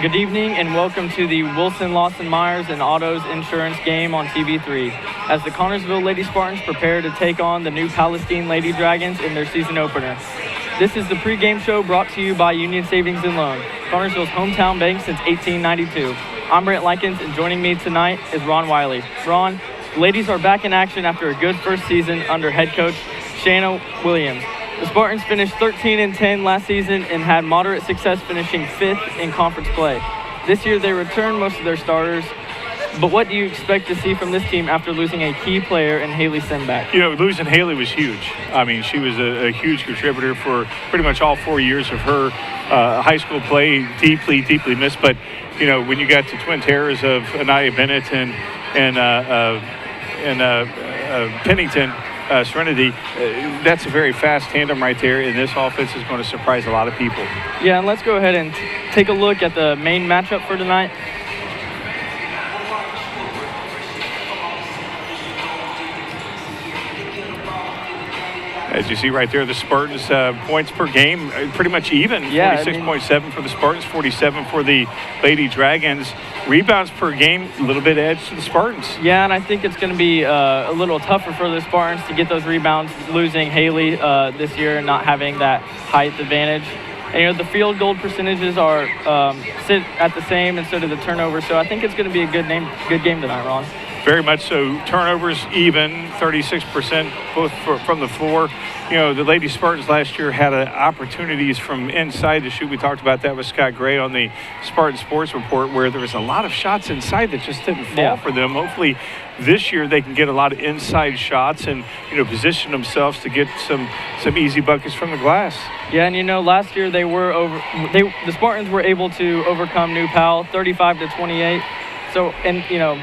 Good evening and welcome to the Wilson, Lawson Myers and Autos Insurance game on TV3 as the Connersville Lady Spartans prepare to take on the new Palestine Lady Dragons in their season opener. This is the pregame show brought to you by Union Savings and Loan, Connersville's hometown bank since 1892. I'm Brent Likens, and joining me tonight is Ron Wiley. Ron, the ladies are back in action after a good first season under head coach Shanna Williams. The Spartans finished 13-10 last season and had moderate success finishing 5th in conference play. This year they returned most of their starters, but what do you expect to see from this team after losing a key player in Haley Simbach? You know, losing Haley was huge. I mean, she was a huge contributor for pretty much all 4 years of her high school play, deeply missed. But, you know, when you got the twin terrors of Anaya Bennett and Pennington, Serenity, that's a very fast tandem right there, and this offense is going to surprise a lot of people. Yeah, and let's go ahead and take a look at the main matchup for tonight. As you see right there, the Spartans points per game pretty much even. Yeah, 46.7 for the Spartans, 47 for the Lady Dragons. Rebounds per game, a little bit edge to the Spartans. Yeah, and I think it's going to be a little tougher for the Spartans to get those rebounds, losing Haley this year and not having that height advantage. And, you know, the field goal percentages are sit at the same instead of the turnover, so I think it's going to be a good game tonight, Ron. Very much so. Turnovers even, 36% both from the floor. You know, the Lady Spartans last year had opportunities from inside to shoot. We talked about that with Scott Gray on the Spartan Sports Report, where there was a lot of shots inside that just didn't fall for them. Hopefully this year they can get a lot of inside shots and, you know, position themselves to get some easy buckets from the glass. Yeah, and, you know, last year the Spartans were able to overcome New Pal 35-28. So, and, you know,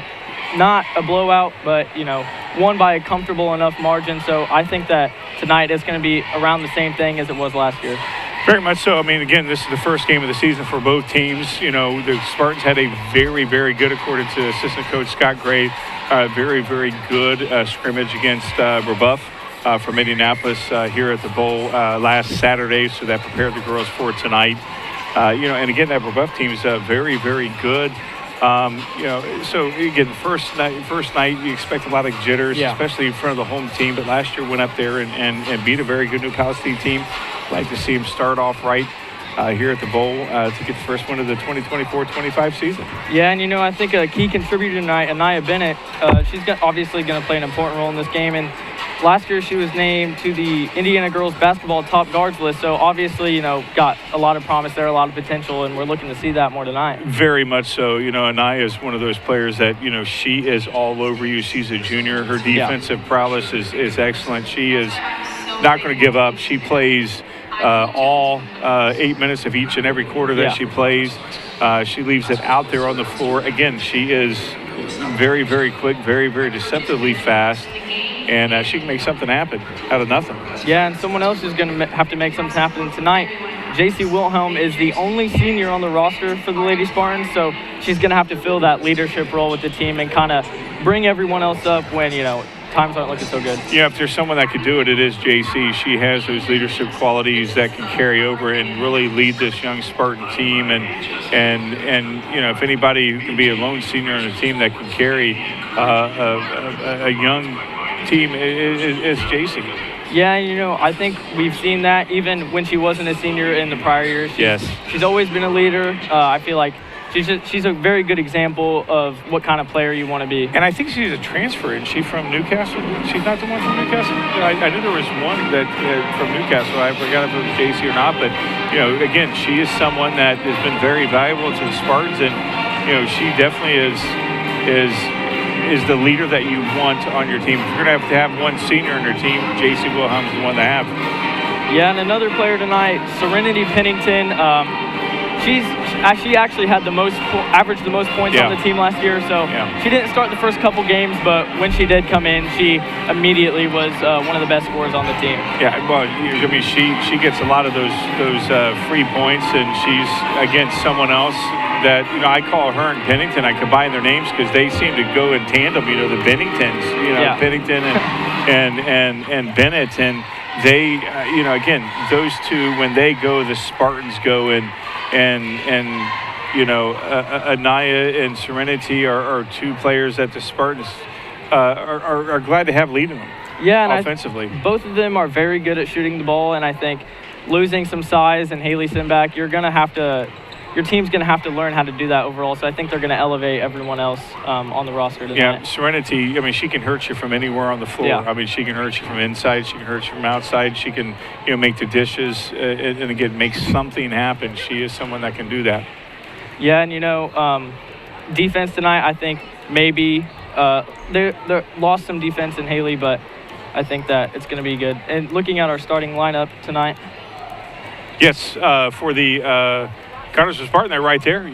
not a blowout, but, you know, won by a comfortable enough margin. So I think that tonight is going to be around the same thing as it was last year. Very much so. I mean, again, this is the first game of the season for both teams. You know, the Spartans had a very, very good, according to assistant coach Scott Gray, very, very good scrimmage against Rebuff from Indianapolis here at the Bowl last Saturday. So that prepared the girls for tonight. You know, and again, that Rebuff team is very, very good. You know, so again, first night you expect a lot of jitters, especially in front of the home team. But last year went up there and beat a very good New Palestine team. Like to see him start off right here at the Bowl to get the first one of the 2024-25 season. Yeah, and, you know, I think a key contributor tonight, Anaya Bennett, she's obviously going to play an important role in this game. And last year she was named to the Indiana girls basketball top guards list. So obviously, you know, got a lot of promise there, a lot of potential, and we're looking to see that more tonight. Very much so. You know, Anaya is one of those players that, you know, she is all over you. She's a junior. Her defensive prowess is excellent. She is not going to give up. She plays all 8 minutes of each and every quarter that she plays. She leaves it out there on the floor. Again, she is very, very quick, very, very deceptively fast. And she can make something happen out of nothing. Yeah, and someone else is going to have to make something happen tonight. J.C. Wilhelm is the only senior on the roster for the Lady Spartans, so she's going to have to fill that leadership role with the team and kind of bring everyone else up when, you know, times aren't looking so good. Yeah, if there's someone that could do it, it is J.C. She has those leadership qualities that can carry over and really lead this young Spartan team. And you know, if anybody can be a lone senior on a team that can carry a young team, is J.C. Yeah, you know, I think we've seen that even when she wasn't a senior in the prior years. She's always been a leader. I feel like she's a very good example of what kind of player you want to be. And I think she's a transfer. Is she from Newcastle? She's not the one from Newcastle? I knew there was one that from Newcastle. I forgot if it was JC or not. But, you know, again, she is someone that has been very valuable to the Spartans. And, you know, she definitely is the leader that you want on your team. If you're going to have one senior on your team, J.C. Wilhelm's the one to have. Yeah, and another player tonight, Serenity Pennington. She actually had averaged the most points on the team last year. So she didn't start the first couple games, but when she did come in, she immediately was one of the best scorers on the team. Yeah, well, I mean, she gets a lot of those free points, and she's against someone else that, you know, I call her and Pennington. I combine their names because they seem to go in tandem. You know, the Benningtons. You know, Pennington and Bennett, and they, you know, again, those two, when they go, the Spartans go, and Anaya and Serenity are two players that the Spartans are glad to have leading them. Yeah, and offensively. Both of them are very good at shooting the ball, and I think losing some size and Haley Simback, your team's going to have to learn how to do that overall. So I think they're going to elevate everyone else on the roster tonight. Yeah, Serenity, she can hurt you from anywhere on the floor. Yeah. She can hurt you from inside. She can hurt you from outside. She can, make the dishes and again, make something happen. She is someone that can do that. Yeah, and, defense tonight, I think maybe they lost some defense in Haley, but I think that it's going to be good. And looking at our starting lineup tonight. Yes, for the Connors of Spartan, they're right there,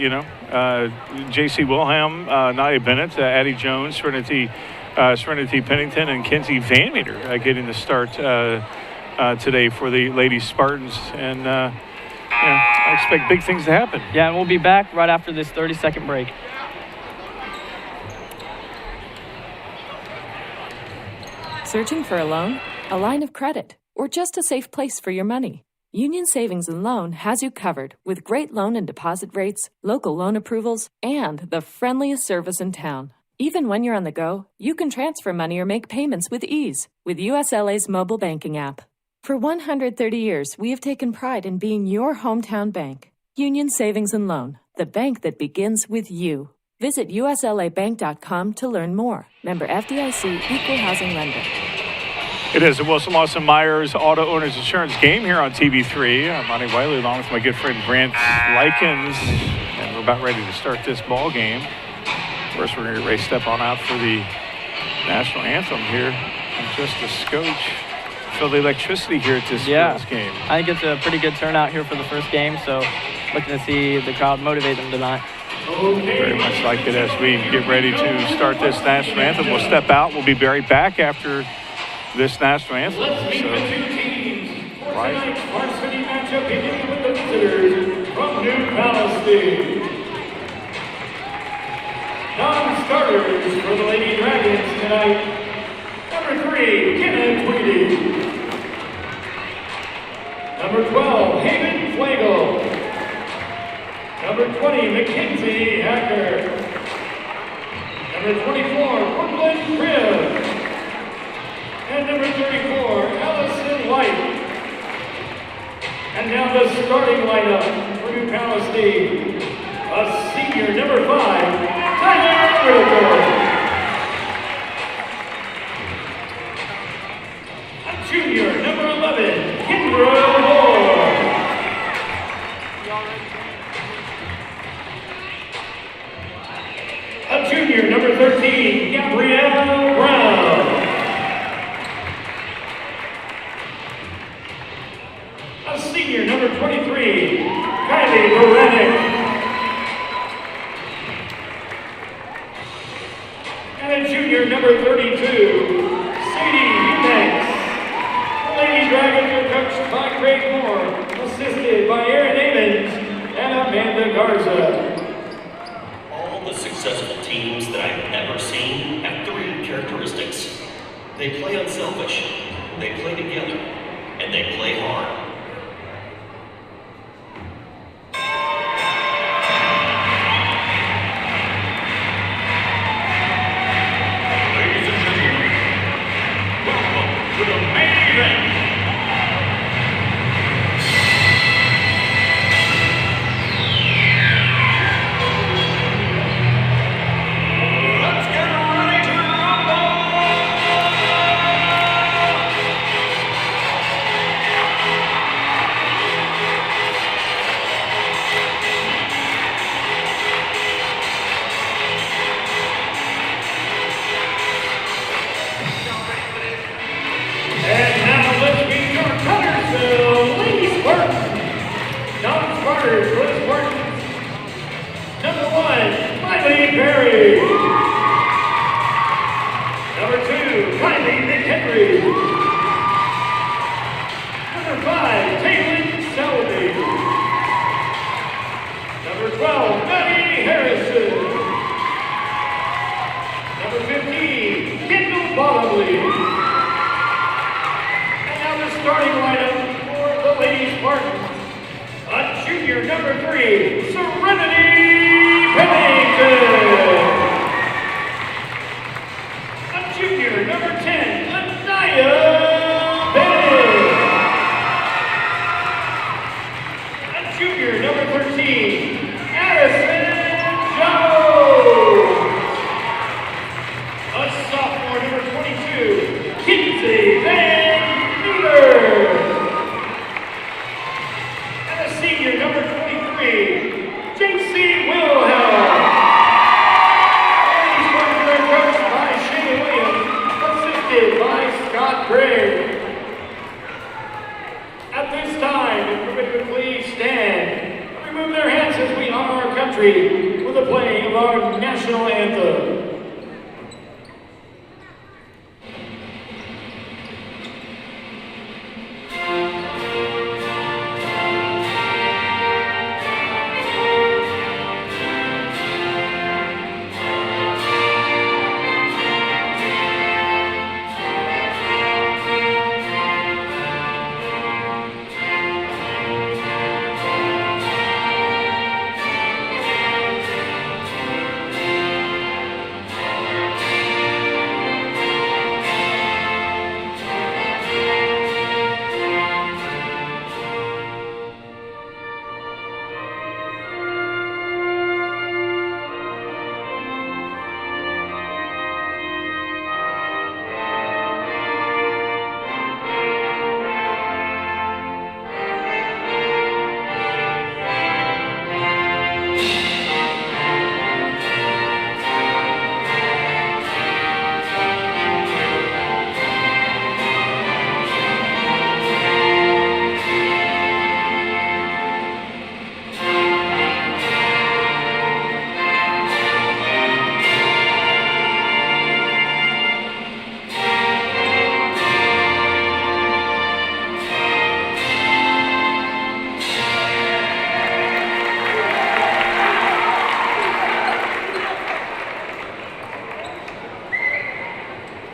J.C. Wilhelm, Nadia Bennett, Addie Jones, Serenity Pennington, and Kenzie Van Meter getting the start today for the Lady Spartans. And, I expect big things to happen. Yeah, and we'll be back right after this 30-second break. Searching for a loan, a line of credit, or just a safe place for your money? Union Savings and Loan has you covered with great loan and deposit rates, local loan approvals, and the friendliest service in town. Even when you're on the go, you can transfer money or make payments with ease with USLA's mobile banking app. For 130 years, we have taken pride in being your hometown bank. Union Savings and Loan, the bank that begins with you. Visit uslabank.com to learn more. Member FDIC, Equal Housing Lender. It is the Wilson Lawson Myers Auto Owners Insurance game here on TV3. I'm Monty Wiley along with my good friend Grant Likens, and we're about ready to start this ball game. First, we're going to get ready to step on out for the national anthem here in just a scotch. Feel the electricity here at this first game. I think it's a pretty good turnout here for the first game, so looking to see the crowd motivate them tonight. Very much like it as we get ready to start this national anthem. We'll step out. We'll be right back after this national anthem. Let's meet the two teams for tonight's varsity matchup beginning with the visitors from New Palestine. Non-starters for the Lady Dragons tonight. Number 3, Kenna Tweedy. Number 12, Haven Flagel. Number 20, Mackenzie Hacker. Number 24, Brooklyn Cribb. And number 34, Allison White. And now the starting lineup for New Palestine. A senior, number 5, Tyler Wilker. A junior, number 11, Kendra Moore. A junior, number 13, Gabrielle Brown. A senior, number 23, Kylie Baranek. And a junior, number 32, Sadie Eubanks. The Lady Dragons are coached by Craig Moore, assisted by Aaron Amons and Amanda Garza. All the successful teams that I've ever seen have 3 characteristics. They play unselfish, they play together, and they play hard. Ladies and gentlemen, welcome to the main event. Let's get ready to rumble! And now let's meet your Connersville Lady Spartans. Non-starters for the Spartans. Number 1, Miley Perry. Number 2, Kylie McHenry. Number 5, Taylor Selby. Number 12, Maddie Harrison. Number 15, Kendall Bottomley. Starting lineup for the Lady Spartans. A junior, number 3, Serenity number 13, Addison Jones. A sophomore, number 22, Kinsey Van Meter. And a senior, number 23, JC Wilhelm. Ladies Spartans are coached by Shayna Williams, assisted by Scott Gray. At this time, if everybody would please stand and remove their hats as we honor our country with the playing of our national anthem.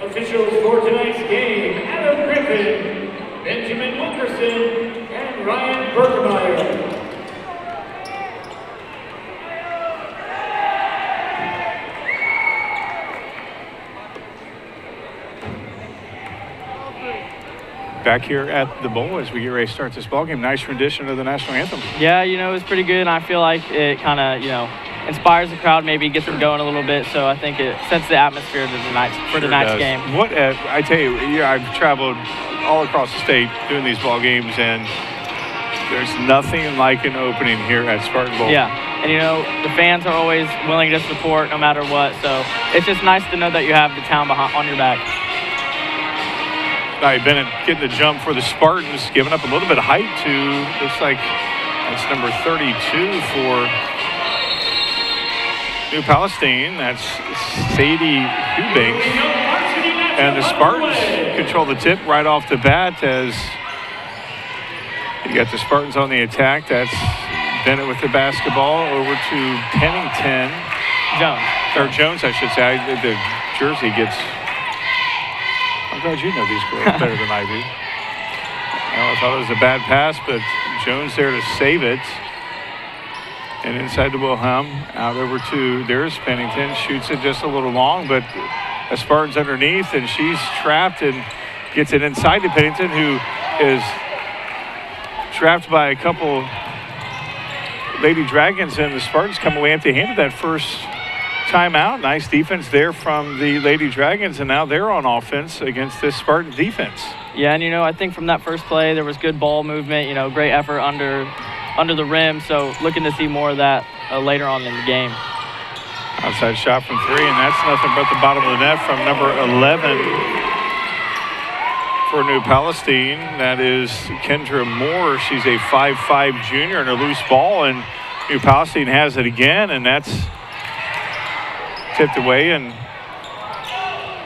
Officials for tonight's game, Adam Griffin, Benjamin Wilkerson, and Ryan Berkemeyer. Back here at the bowl as we get ready to start this ballgame. Nice rendition of the national anthem. Yeah, it was pretty good, and I feel like it kind of, inspires the crowd, maybe gets them going a little bit. So I think it sets the atmosphere for the night's game. What I tell you, I've traveled all across the state doing these ball games, and there's nothing like an opening here at Spartan Bowl. Yeah, and the fans are always willing to support no matter what. So it's just nice to know that you have the town on your back. Bennett getting the jump for the Spartans, giving up a little bit of height to, looks like that's number 32 for New Palestine. That's Sadie Eubanks. And the Spartans control the tip right off the bat as you got the Spartans on the attack. That's Bennett with the basketball over to Pennington. Jones, I should say. The jersey gets... I'm glad you know these girls better than I do. I thought it was a bad pass, but Jones there to save it. And inside to Wilhelm, out over to, there's Pennington, shoots it just a little long, but a Spartan's underneath, and she's trapped and gets it inside to Pennington, who is trapped by a couple Lady Dragons, and the Spartans come away empty-handed that first timeout. Nice defense there from the Lady Dragons, and now they're on offense against this Spartan defense. Yeah, and I think from that first play, there was good ball movement, great effort under the rim, so looking to see more of that later on in the game. Outside shot from three, and that's nothing but the bottom of the net from number 11 for New Palestine. That is Kendra Moore. She's a 5'5" junior and a loose ball, and New Palestine has it again, and that's tipped away. And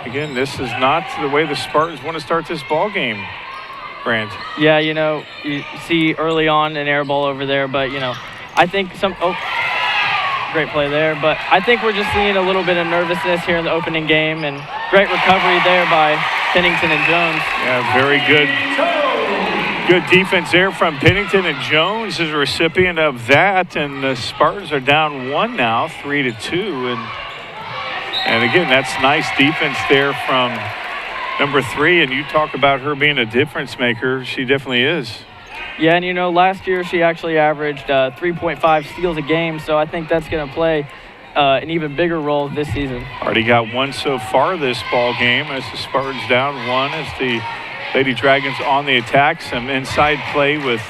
again, this is not the way the Spartans want to start this ball game, Grant. Yeah, you see early on an air ball over there, but I think great play there, but I think we're just seeing a little bit of nervousness here in the opening game, and great recovery there by Pennington and Jones. Yeah, very good defense there from Pennington, and Jones is a recipient of that, and the Spartans are down one now, 3-2, and again, that's nice defense there from number 3, and you talk about her being a difference maker. She definitely is. Yeah, and last year she actually averaged 3.5 steals a game, so I think that's going to play an even bigger role this season. Already got one so far this ball game as the Spartans down one as the Lady Dragons on the attack. Some inside play with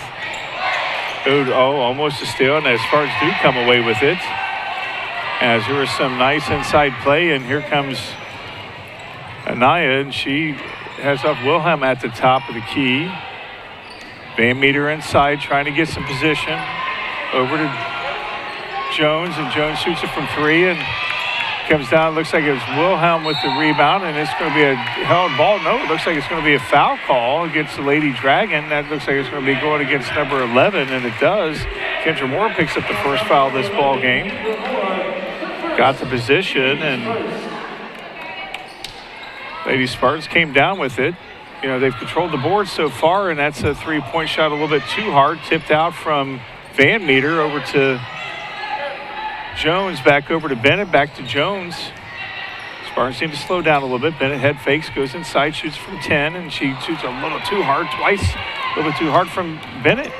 almost a steal, and the Spartans do come away with it. As there was some nice inside play, and here comes Anaya, and she has up Wilhelm at the top of the key. Van Meter inside, trying to get some position. Over to Jones, and Jones shoots it from 3 and comes down. Looks like it was Wilhelm with the rebound, and it's going to be a held ball. No, it looks like it's going to be a foul call against the Lady Dragon. That looks like it's going to be going against number 11, and it does. Kendra Moore picks up the first foul of this ball game. Got the position, and Lady Spartans came down with it. They've controlled the board so far, and that's a three-point shot a little bit too hard. Tipped out from Van Meter over to Jones, back over to Bennett, back to Jones. Spartans seem to slow down a little bit. Bennett head fakes, goes inside, shoots from 10, and she shoots a little too hard twice. A little bit too hard from Bennett.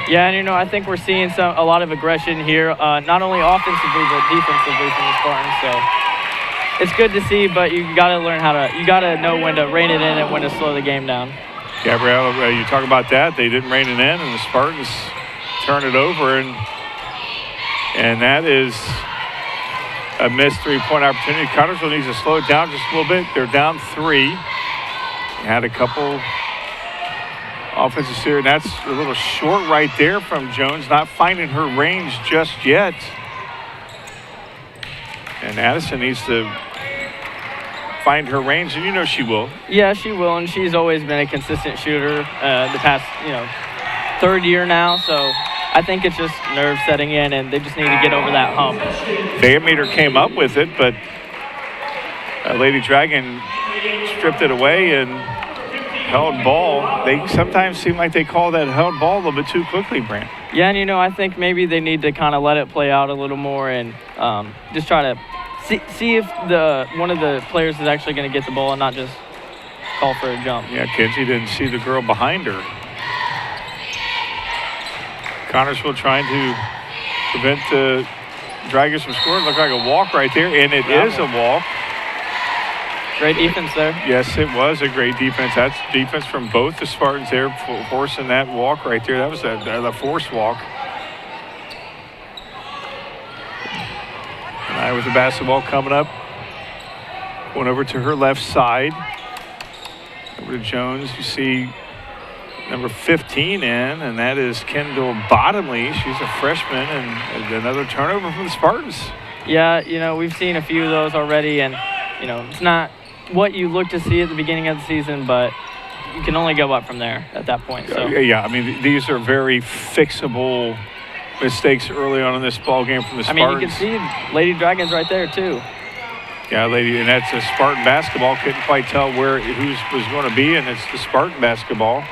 Yeah, and I think we're seeing a lot of aggression here, not only offensively but defensively from the Spartans. So it's good to see, but you got to learn you got to know when to rein it in and when to slow the game down. Gabrielle, you talk about that. They didn't rein it in, and the Spartans turn it over, and that is a missed three-point opportunity. Connersville needs to slow it down just a little bit. They're down 3. Had a couple offensive here, and that's a little short right there from Jones, not finding her range just yet. And Addison needs to find her range, and she will. Yeah, she will, and she's always been a consistent shooter the past, third year now, so I think it's just nerves setting in, and they just need to get over that hump. Van Meter came up with it, but Lady Dragon stripped it away and held ball. They sometimes seem like they call that held ball a little bit too quickly, Brant. Yeah, and I think maybe they need to kind of let it play out a little more and just try to see if one of the players is actually going to get the ball and not just call for a jump. Yeah, Kenzie didn't see the girl behind her. Connersville trying to prevent the Dragons from scoring. Looked like a walk right there, and it is a walk. Great defense there. Yes, it was a great defense. That's defense from both the Spartans there, forcing that walk right there. That was a forced walk. And I with the basketball coming up. Going over to her left side. Over to Jones. You see number 15 in, and that is Kendall Bottomley. She's a freshman, and another turnover from the Spartans. Yeah, we've seen a few of those already, and, it's not what you look to see at the beginning of the season, but you can only go up from there at that point. So. Yeah, these are very fixable mistakes early on in this ball game from the Spartans. You can see Lady Dragons right there, too. Yeah, and that's a Spartan basketball. Couldn't quite tell who was going to be, and it's the Spartan basketball.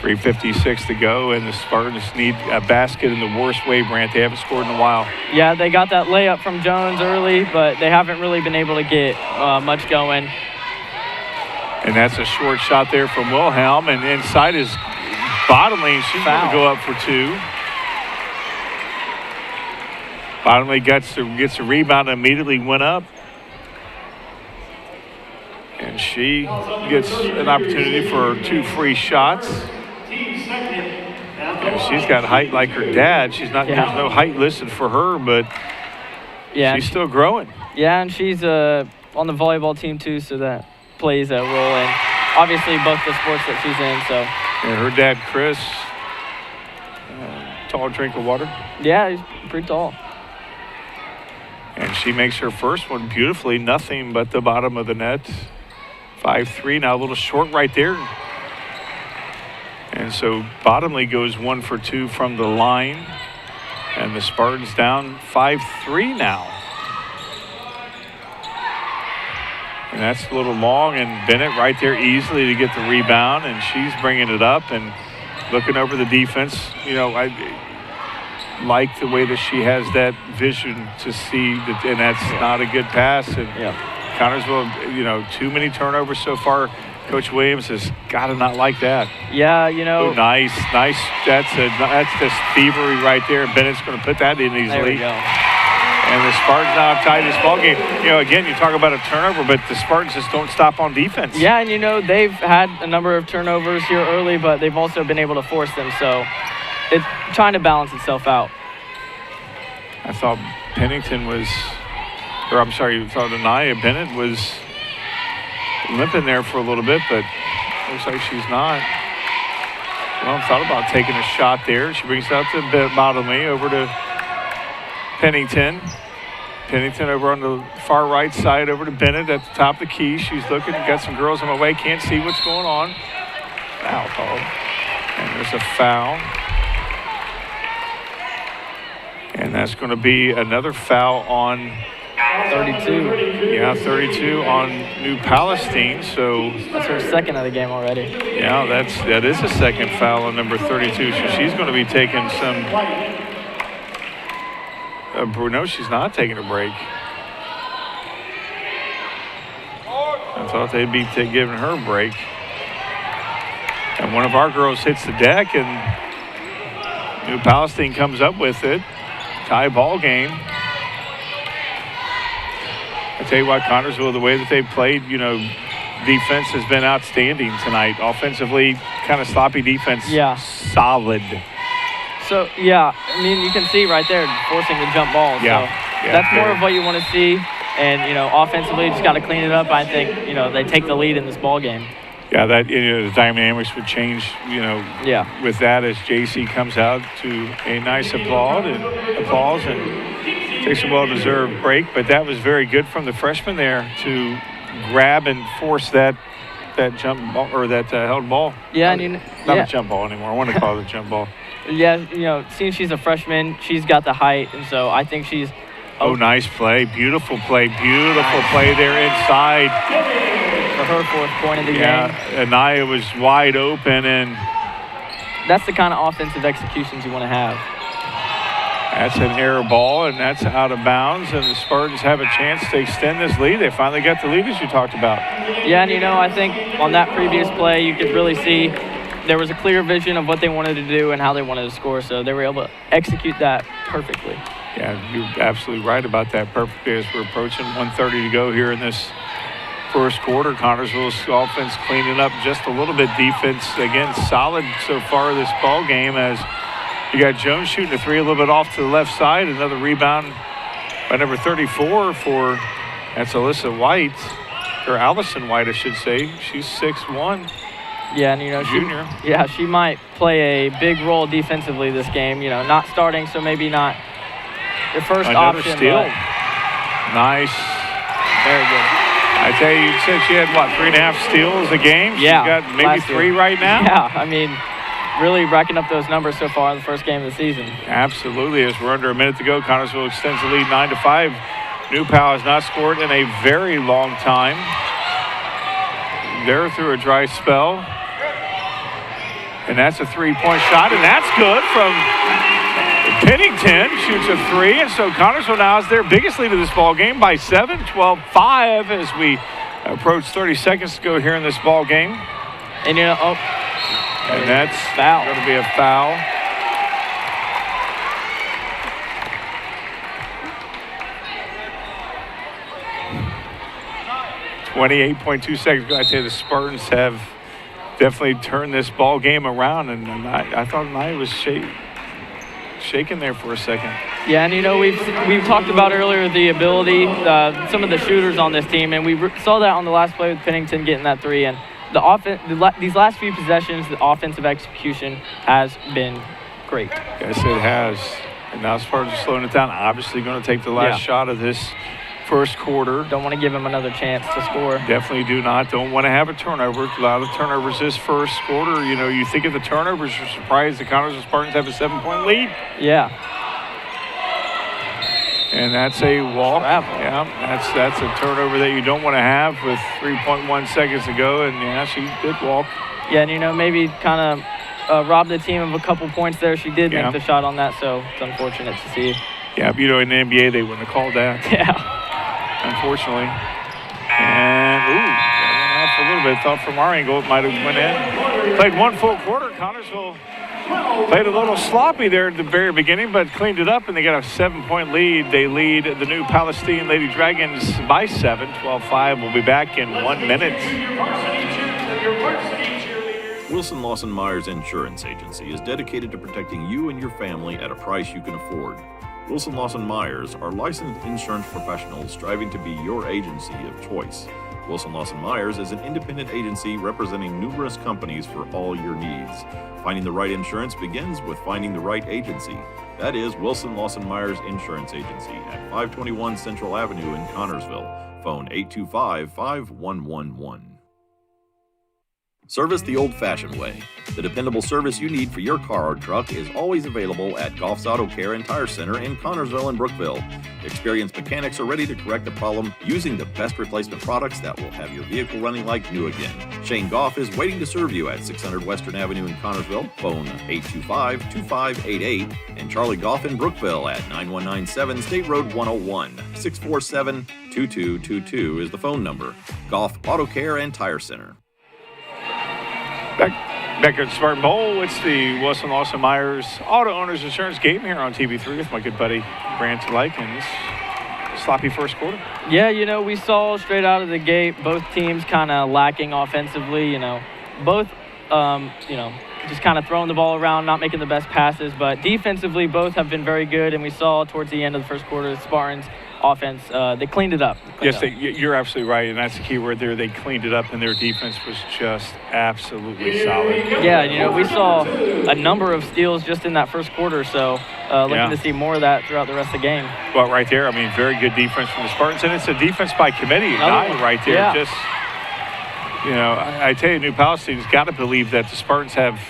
.356 to go, and the Spartans need a basket in the worst way, Brant. They haven't scored in a while. Yeah, they got that layup from Jones early, but they haven't really been able to get much going. And that's a short shot there from Wilhelm, and inside is Bottomley. She's going to go up for 2. Bottomley gets the rebound and immediately went up. And she gets an opportunity for 2 free shots. And she's got height like her dad. There's no height listed for her, but she's still growing. Yeah, and she's on the volleyball team too, so that plays a role in obviously both the sports that she's in. So. And her dad, Chris, tall drink of water. Yeah, he's pretty tall. And she makes her first one beautifully, nothing but the bottom of the net. 5-3, now a little short right there. And so Bottomley goes 1 for 2 from the line. And the Spartans down 5-3 now. And that's a little long, and Bennett right there easily to get the rebound, and she's bringing it up and looking over the defense. I like the way that she has that vision to see that, and that's not a good pass. And Connorsville, too many turnovers so far. Coach Williams has got to not like that. Yeah, Oh, nice. That's just thievery right there. Bennett's going to put that in easily. There we go. And the Spartans now have tied this ball game. Again, you talk about a turnover, but the Spartans just don't stop on defense. Yeah, and they've had a number of turnovers here early, but they've also been able to force them. So it's trying to balance itself out. I thought Anaya Bennett was limping there for a little bit, but looks like she's not. Well, thought about taking a shot there. She brings it out to Bottomley over to Pennington. Pennington over on the far right side over to Bennett at the top of the key. She's looking, got some girls on the way, can't see what's going on. Foul called. And there's a foul. And that's going to be another foul on 32. Yeah, 32 on New Palestine. So that's her second of the game already. Yeah, that is a second foul on number 32. So she's going to be taking some. No, she's not taking a break. I thought they'd be giving her a break. And one of our girls hits the deck, and New Palestine comes up with it. Tie ball game. I tell you what, Connorsville, the way that they've played, defense has been outstanding tonight. Offensively, kind of sloppy defense. Yeah. Solid. So, yeah, you can see right there, forcing the jump ball. Yeah. So that's more of what you want to see. And, offensively, just got to clean it up. I think, they take the lead in this ball game. Yeah, that the dynamics would change, with that as JC comes out to a nice applause and takes a well-deserved break. But that was very good from the freshman there to grab and force that jump ball or that held ball. Yeah, not a jump ball anymore. I want to call it a jump ball. Yeah, seeing she's a freshman, she's got the height, and so I think she's. Oh, nice play, beautiful play there inside. For her fourth point of the game. Yeah, Anaya was wide open, and that's the kind of offensive executions you want to have. That's an error ball, and that's out of bounds, and the Spartans have a chance to extend this lead. They finally got the lead, as you talked about. Yeah, and I think on that previous play, you could really see there was a clear vision of what they wanted to do and how they wanted to score, so they were able to execute that perfectly. Yeah, you're absolutely right about that perfectly as we're approaching 1:30 to go here in this first quarter. Connorsville's offense cleaning up just a little bit. Defense, again, solid so far this ball game as you got Jones shooting a three a little bit off to the left side. Another rebound by number 34 that's Alyssa White, or Allison White, I should say. She's 6'1". Yeah, and junior. She might play a big role defensively this game. Not starting, so maybe not your first Another option. Steal. Nice. Very good. I tell you said she had, 3.5 steals a game? Yeah. She's got maybe 3 right now? Yeah, really racking up those numbers so far in the first game of the season. Absolutely. As we're under a minute to go, Connorsville extends the lead 9-5. New Pal has not scored in a very long time. They're through a dry spell. And that's a three-point shot, and that's good from Pennington. Shoots a three, and so Connorsville now has their biggest lead of this ball game by 7, 12-5 as we approach 30 seconds to go here in this ball game. And and that's foul. Going to be a foul. .2 seconds ago. I'd say the Spartans have definitely turned this ball game around, and I thought Nia was shaking there for a second. Yeah, and we've talked about earlier the ability, some of the shooters on this team, and we saw that on the last play with Pennington getting that three. And these last few possessions, the offensive execution has been great. Yes, it has. And now Spartans are slowing it down. Obviously going to take the last shot of this first quarter. Don't want to give them another chance to score. Definitely do not. Don't want to have a turnover. A lot of turnovers this first quarter. You think of the turnovers, you're surprised the Connorsville Spartans have a 7-point lead. Yeah. And that's a walk. Travel. Yeah, that's a turnover that you don't want to have with 3.1 seconds to go. And, she did walk. Yeah, and, maybe kind of robbed the team of a couple points there. She did make the shot on that, so it's unfortunate to see. Yeah, in the NBA, they wouldn't have called that. Yeah. Unfortunately. And, that went off a little bit. Thought from our angle it might have went in. Played one full quarter. Connorsville played a little sloppy there at the very beginning, but cleaned it up, and they got a 7-point lead. They lead the new Palestine Lady Dragons by 7, 12-5. We'll be back in 1 minute. Wilson Lawson Myers Insurance Agency is dedicated to protecting you and your family at a price you can afford. Wilson Lawson Myers are licensed insurance professionals striving to be your agency of choice. Wilson Lawson Myers is an independent agency representing numerous companies for all your needs. Finding the right insurance begins with finding the right agency. That is Wilson Lawson Myers Insurance Agency at 521 Central Avenue in Connorsville. Phone 825-5111. Service the old-fashioned way. The dependable service you need for your car or truck is always available at Goff's Auto Care and Tire Center in Connorsville and Brookville. Experienced mechanics are ready to correct the problem using the best replacement products that will have your vehicle running like new again. Shane Goff is waiting to serve you at 600 Western Avenue in Connorsville. Phone 825-2588. And Charlie Goff in Brookville at 9197 State Road 101. 647-2222 is the phone number. Goff Auto Care and Tire Center. Back at Spartan Bowl, it's the Wilson Lawson Myers Auto Owners Insurance game here on TV3 with my good buddy Brant Likens. Sloppy first quarter. Yeah, we saw straight out of the gate both teams kind of lacking offensively. Both, just kind of throwing the ball around, not making the best passes. But defensively, both have been very good. And we saw towards the end of the first quarter, the Spartans' offense, they cleaned it up. You're absolutely right, and that's the key word there. They cleaned it up, and their defense was just absolutely solid. Yeah, we saw a number of steals just in that first quarter, so looking to see more of that throughout the rest of the game. Well, right there, very good defense from the Spartans, and it's a defense by committee. Right there. Yeah. Just, I tell you, New Palestine's got to believe that the Spartans have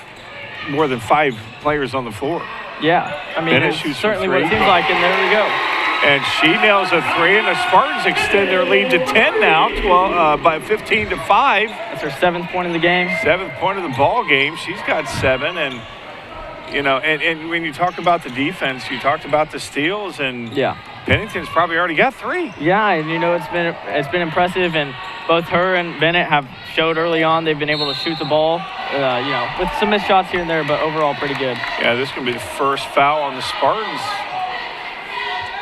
more than 5 players on the floor. Yeah, it's certainly what it seems like, and there we go. And she nails a 3, and the Spartans extend their lead to 10 now, by 15-5. That's her 7th point of the game. 7th point of the ball game. She's got 7, and and when you talk about the defense, you talked about the steals, and Pennington's probably already got 3. Yeah, and it's been impressive, and both her and Bennett have showed early on they've been able to shoot the ball, with some missed shots here and there, but overall pretty good. Yeah, this is going to be the first foul on the Spartans.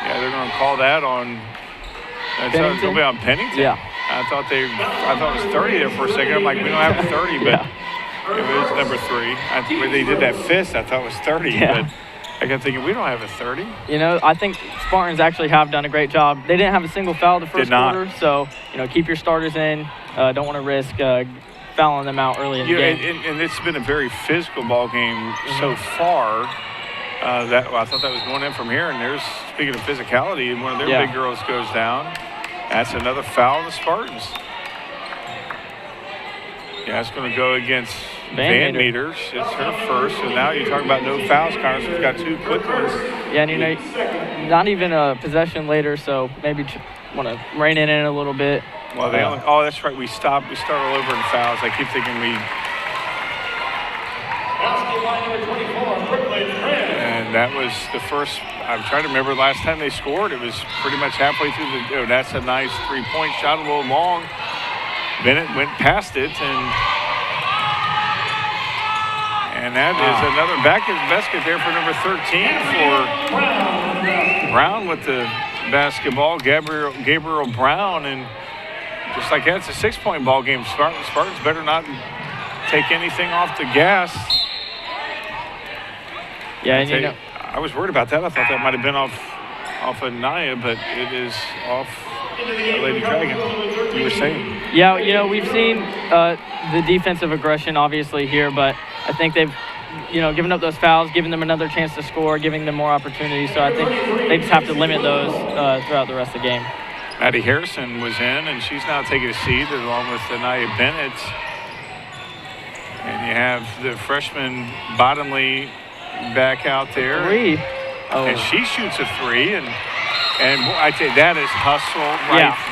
Yeah, they're going to call that on Pennington. It's going to be on Pennington. Yeah. I thought it was 30 there for a second. I'm like, we don't have a 30, but it was number 3. I think when they did that fist, I thought it was 30, but I kept thinking, we don't have a 30. I think Spartans actually have done a great job. They didn't have a single foul the first quarter, so, keep your starters in. Don't want to risk fouling them out early in the game. And it's been a very physical ball game so far. I thought that was going in from here, and there's, speaking of physicality, one of their big girls goes down. That's another foul on the Spartans. Yeah, it's going to go against Van Meters. It's her first, so now you're talking about no fouls. Connors has got 2 quick ones. Yeah, and not even a possession later, so maybe want to rein it in a little bit. Well, that's right. We start all over in fouls. I keep thinking and that was the first. I'm trying to remember last time they scored. It was pretty much halfway through the. That's a nice 3-point shot, a little long. Bennett went past it, and that is another basket there for number 13 for Brown with the basketball. Gabriel Brown, and just like that, it's a 6-point ball game. Spartans better not take anything off the gas. Yeah, and I was worried about that. I thought that might have been off of Naya, but it is off Lady Dragon. You were saying? Yeah, we've seen the defensive aggression obviously here, but I think they've, given up those fouls, giving them another chance to score, giving them more opportunities. So I think they just have to limit those throughout the rest of the game. Maddie Harrison was in, and she's now taking a seat along with Naya Bennett. And you have the freshman Bottomley back out there. 3. And she shoots a 3, and I tell you, that is hustle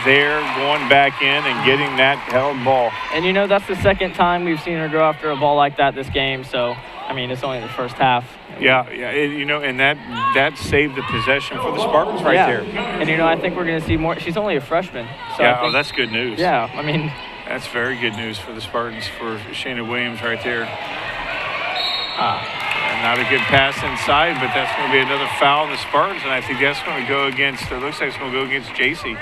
there, going back in and getting that held ball. And that's the second time we've seen her go after a ball like that this game, so I mean, it's only the first half. Yeah, and that saved the possession for the Spartans right there. And, I think we're going to see more. She's only a freshman. So yeah, that's good news. Yeah, I mean. That's very good news for the Spartans, for Shayna Williams right there. Not a good pass inside, but that's going to be another foul on the Spartans, and I think that's going to go against, it looks like it's going to go against JC.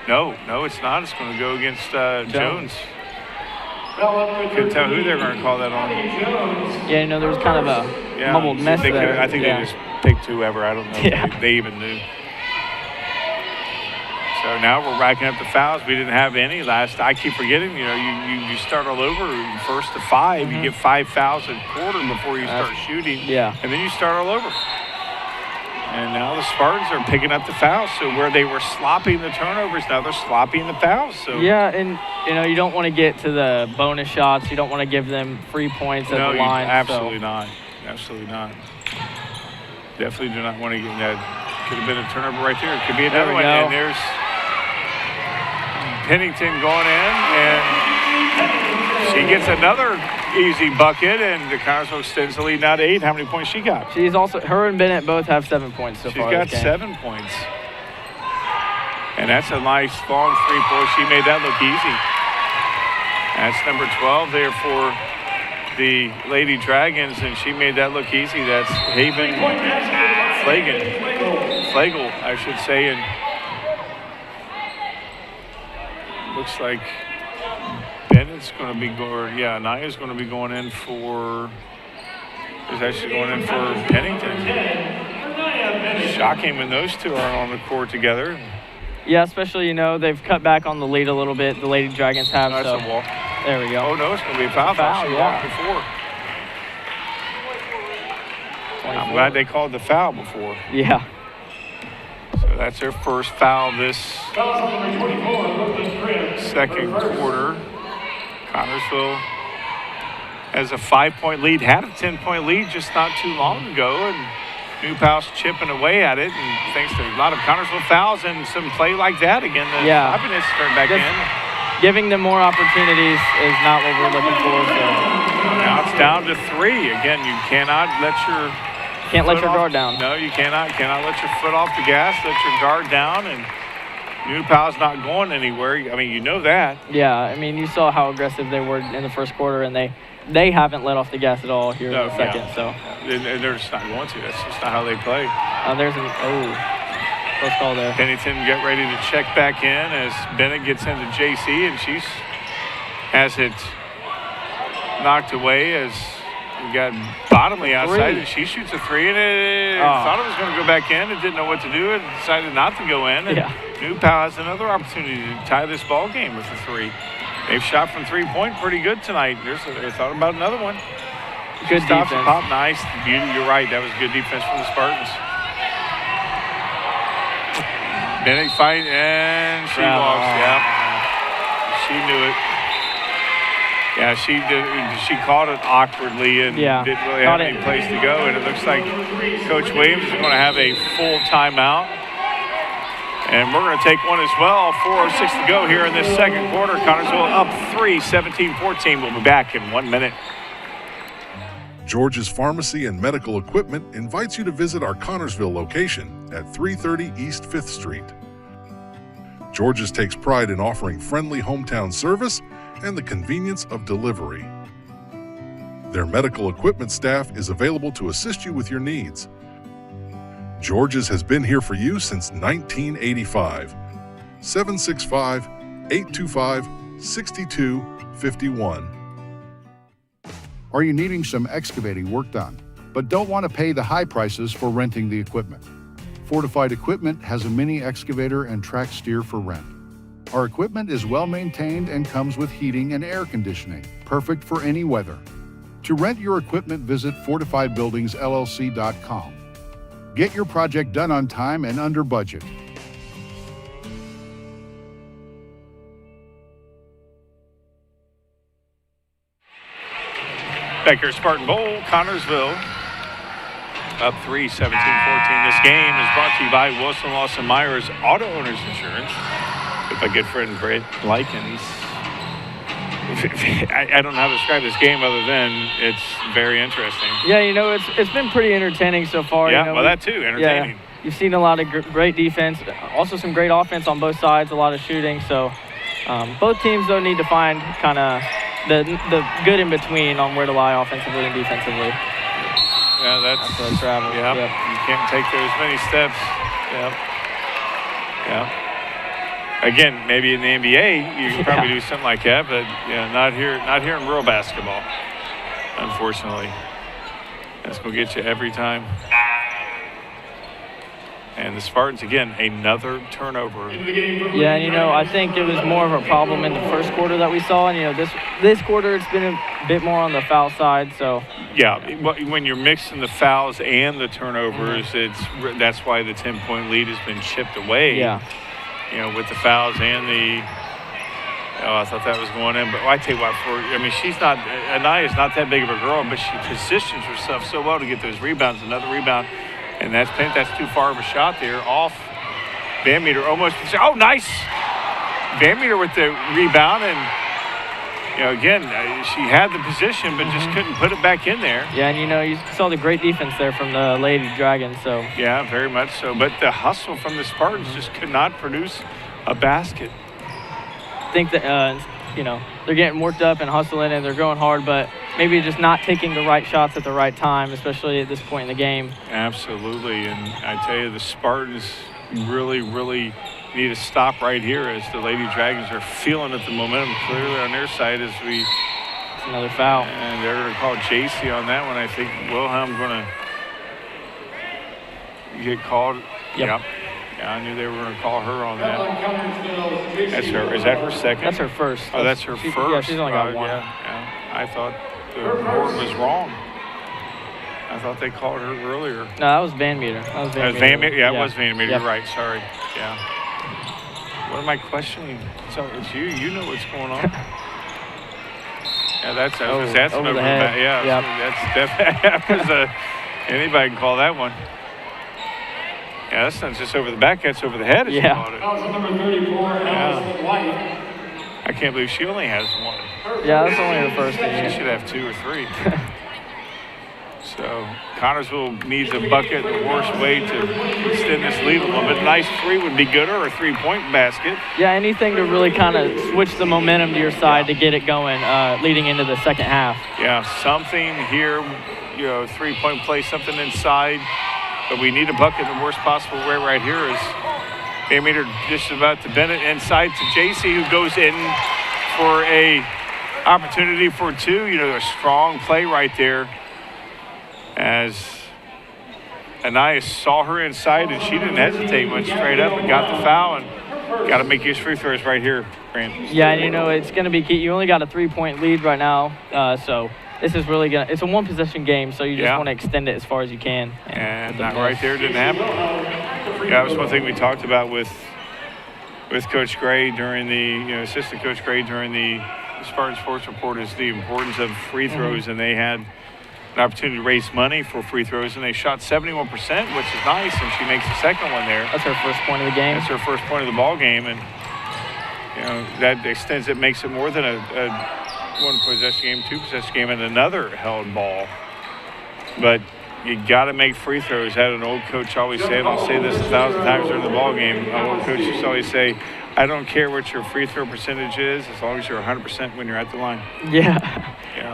No, it's not. It's going to go against Jones. Couldn't tell who they're going to call that on. Yeah, there was kind of a mumbled mess there. I think they just picked whoever. I don't know if they even knew. So now we're racking up the fouls. We didn't have any last. I keep forgetting, you start all over first to 5. Mm-hmm. You get 5 fouls a quarter before you start shooting. Yeah. And then you start all over. And now the Spartans are picking up the fouls. So where they were slopping the turnovers, now they're slopping the fouls. So yeah, and you don't want to get to the bonus shots. You don't want to give them free points at the line. Absolutely not. Absolutely not. Definitely do not want to get that. Could have been a turnover right there. It could be another one. And there's Pennington going in, and she gets another easy bucket, and the Connersville extends the lead now to 8. How many points she got? She's also, her and Bennett both have 7 points so far. She's got 7 points. And that's a nice long 3-point. She made that look easy. That's number 12 there for the Lady Dragons, and she made that look easy. That's Haven Flagel, I should say, and looks like Bennett's going to be going, Naya's going to be going in for, is actually going in for Pennington. Shocking when those two are on the court together. Yeah, especially, they've cut back on the lead a little bit. The Lady Dragons have. That's a walk. There we go. Oh, no, it's going to be a foul. She walked before. I'm glad they called the foul before. Yeah. So that's their first foul this second quarter. Connersville has a 5-point lead, had a 10-point lead just not too long ago, and Newhouse chipping away at it, and thanks to a lot of Connersville fouls and some play like that, again, the happiness turned back in. Giving them more opportunities is not what we're looking for. So. Now it's down to 3. Again, you cannot let your guard down. No, you cannot let your foot off the gas, let your guard down, and Newhouse not going anywhere. I mean, you know that. Yeah, I mean, you saw how aggressive they were in the first quarter, and they haven't let off the gas at all here in the second. So and they're just not going to. That's just not how they play. There's close call there. Pennington get ready to check back in as Bennett gets into JC, and she's has it knocked away as we got Bottomley outside, and she shoots a 3, and thought it was going to go back in and didn't know what to do and decided not to go in. And Newhouse has another opportunity to tie this ball game with a 3. They've shot from 3-point pretty good tonight. They thought about another one. Good defense. Pop, nice. You're right. That was good defense from the Spartans. Bennett fight, and she walks. Yeah, she knew it. Yeah, she did. She caught it awkwardly and didn't really have any place to go. And it looks like Coach Williams is going to have a full timeout. And we're going to take one as well. 4:06 to go here in this second quarter. Connersville up 3, 17-14. We'll be back in 1 minute. George's Pharmacy and Medical Equipment invites you to visit our Connersville location at 330 East 5th Street. George's takes pride in offering friendly hometown service and the convenience of delivery. Their medical equipment staff is available to assist you with your needs. George's has been here for you since 1985. 765-825-6251. Are you needing some excavating work done, but don't want to pay the high prices for renting the equipment? Fortified Equipment has a mini excavator and track steer for rent. Our equipment is well maintained and comes with heating and air conditioning, perfect for any weather. To rent your equipment, visit FortifiedBuildingsLLC.com. Get your project done on time and under budget. Back here, Spartan Bowl, Connersville up 3, 17-14. This game is brought to you by Wilson Lawson Myers Auto Owners Insurance with my good friend Brett Likens. I don't know how to describe this game other than it's very interesting. Yeah, it's been pretty entertaining so far. Yeah, well, that too, entertaining. Yeah, you've seen a lot of great defense, also some great offense on both sides, a lot of shooting. So both teams, though, need to find kind of the good in between on where to lie offensively and defensively. Yeah, that's the travel. Yep. You can't take those many steps. Yep. Yeah. Again, maybe in the NBA you can probably do something like that, but not here in real basketball, unfortunately. That's going to get you every time. And the Spartans, again, another turnover. Yeah, and I think it was more of a problem in the first quarter that we saw, and this quarter it's been a bit more on the foul side. So yeah, when you're mixing the fouls and the turnovers, that's why the 10-point lead has been chipped away. Yeah. With the fouls and the I thought that was going in, but I tell you what, Anaya's not that big of a girl, but she positions herself so well to get those rebounds. Another rebound, and that's too far of a shot there off Van Meter. Almost, oh, nice! Van Meter with the rebound, and again, she had the position, but just couldn't put it back in there. Yeah, and you saw the great defense there from the Lady Dragons. So yeah, very much so. But the hustle from the Spartans just could not produce a basket. I think that they're getting worked up and hustling, and they're going hard, but maybe just not taking the right shots at the right time, especially at this point in the game. Absolutely, and I tell you, the Spartans really, really need to stop right here as the Lady Dragons are feeling it, the momentum clearly on their side as we. It's another foul. And they're going to call JC on that one. I think Wilhelm going to get called. Yep. Yeah, I knew they were going to call her on that. That's her. Is that her second? That's her first. Oh, that's her first. Yeah, she's only got one. Yeah. I thought the board was wrong. I thought they called her earlier. No, that was Van Meter. That was Van Meter. Yeah, it was Van Meter. You're right. Sorry. Yeah. What am I questioning? So it's you. You know what's going on. Yeah, that's an over over the the head. back. Yeah, Yep. So that's anybody can call that one. Yeah, that's not just over the back. That's over the head. As you called it. Number 34, Allison White. I can't believe she only has one. Yeah, that's only her first game. She should have 2 or 3. So Connorsville needs a bucket, the worst way to extend this lead a little bit. Nice 3 would be good, or a 3-point basket. Yeah, anything to really kind of switch the momentum to your side to get it going leading into the second half. Yeah, something here, 3-point play, something inside. But we need a bucket in the worst possible way right here is Van Meter just about to bend it inside to JC, who goes in for a opportunity for 2. A strong play right there as Anaya saw her inside, and she didn't hesitate, went straight up and got the foul, and got to make his free throws right here, Brandon. Yeah, it's going to be key. You only got a 3-point lead right now, so this is really going to – it's a one-possession game, so you just want to extend it as far as you can. And that right there didn't happen. Yeah, that was one thing we talked about with Coach Gray during the – assistant Coach Gray during the Spartan Sports Report is the importance of free throws, and they had an opportunity to raise money for free throws, and they shot 71%, which is nice, and she makes the second one there. That's her first point of the game. That's her first point of the ball game, and that extends it, makes it more than a one-possession game, two-possession game, and another held ball. But you got to make free throws. Had an old coach always say, and I'll say this 1,000 times during the ball game, an old coach used to always say, I don't care what your free throw percentage is, as long as you're 100% when you're at the line. Yeah.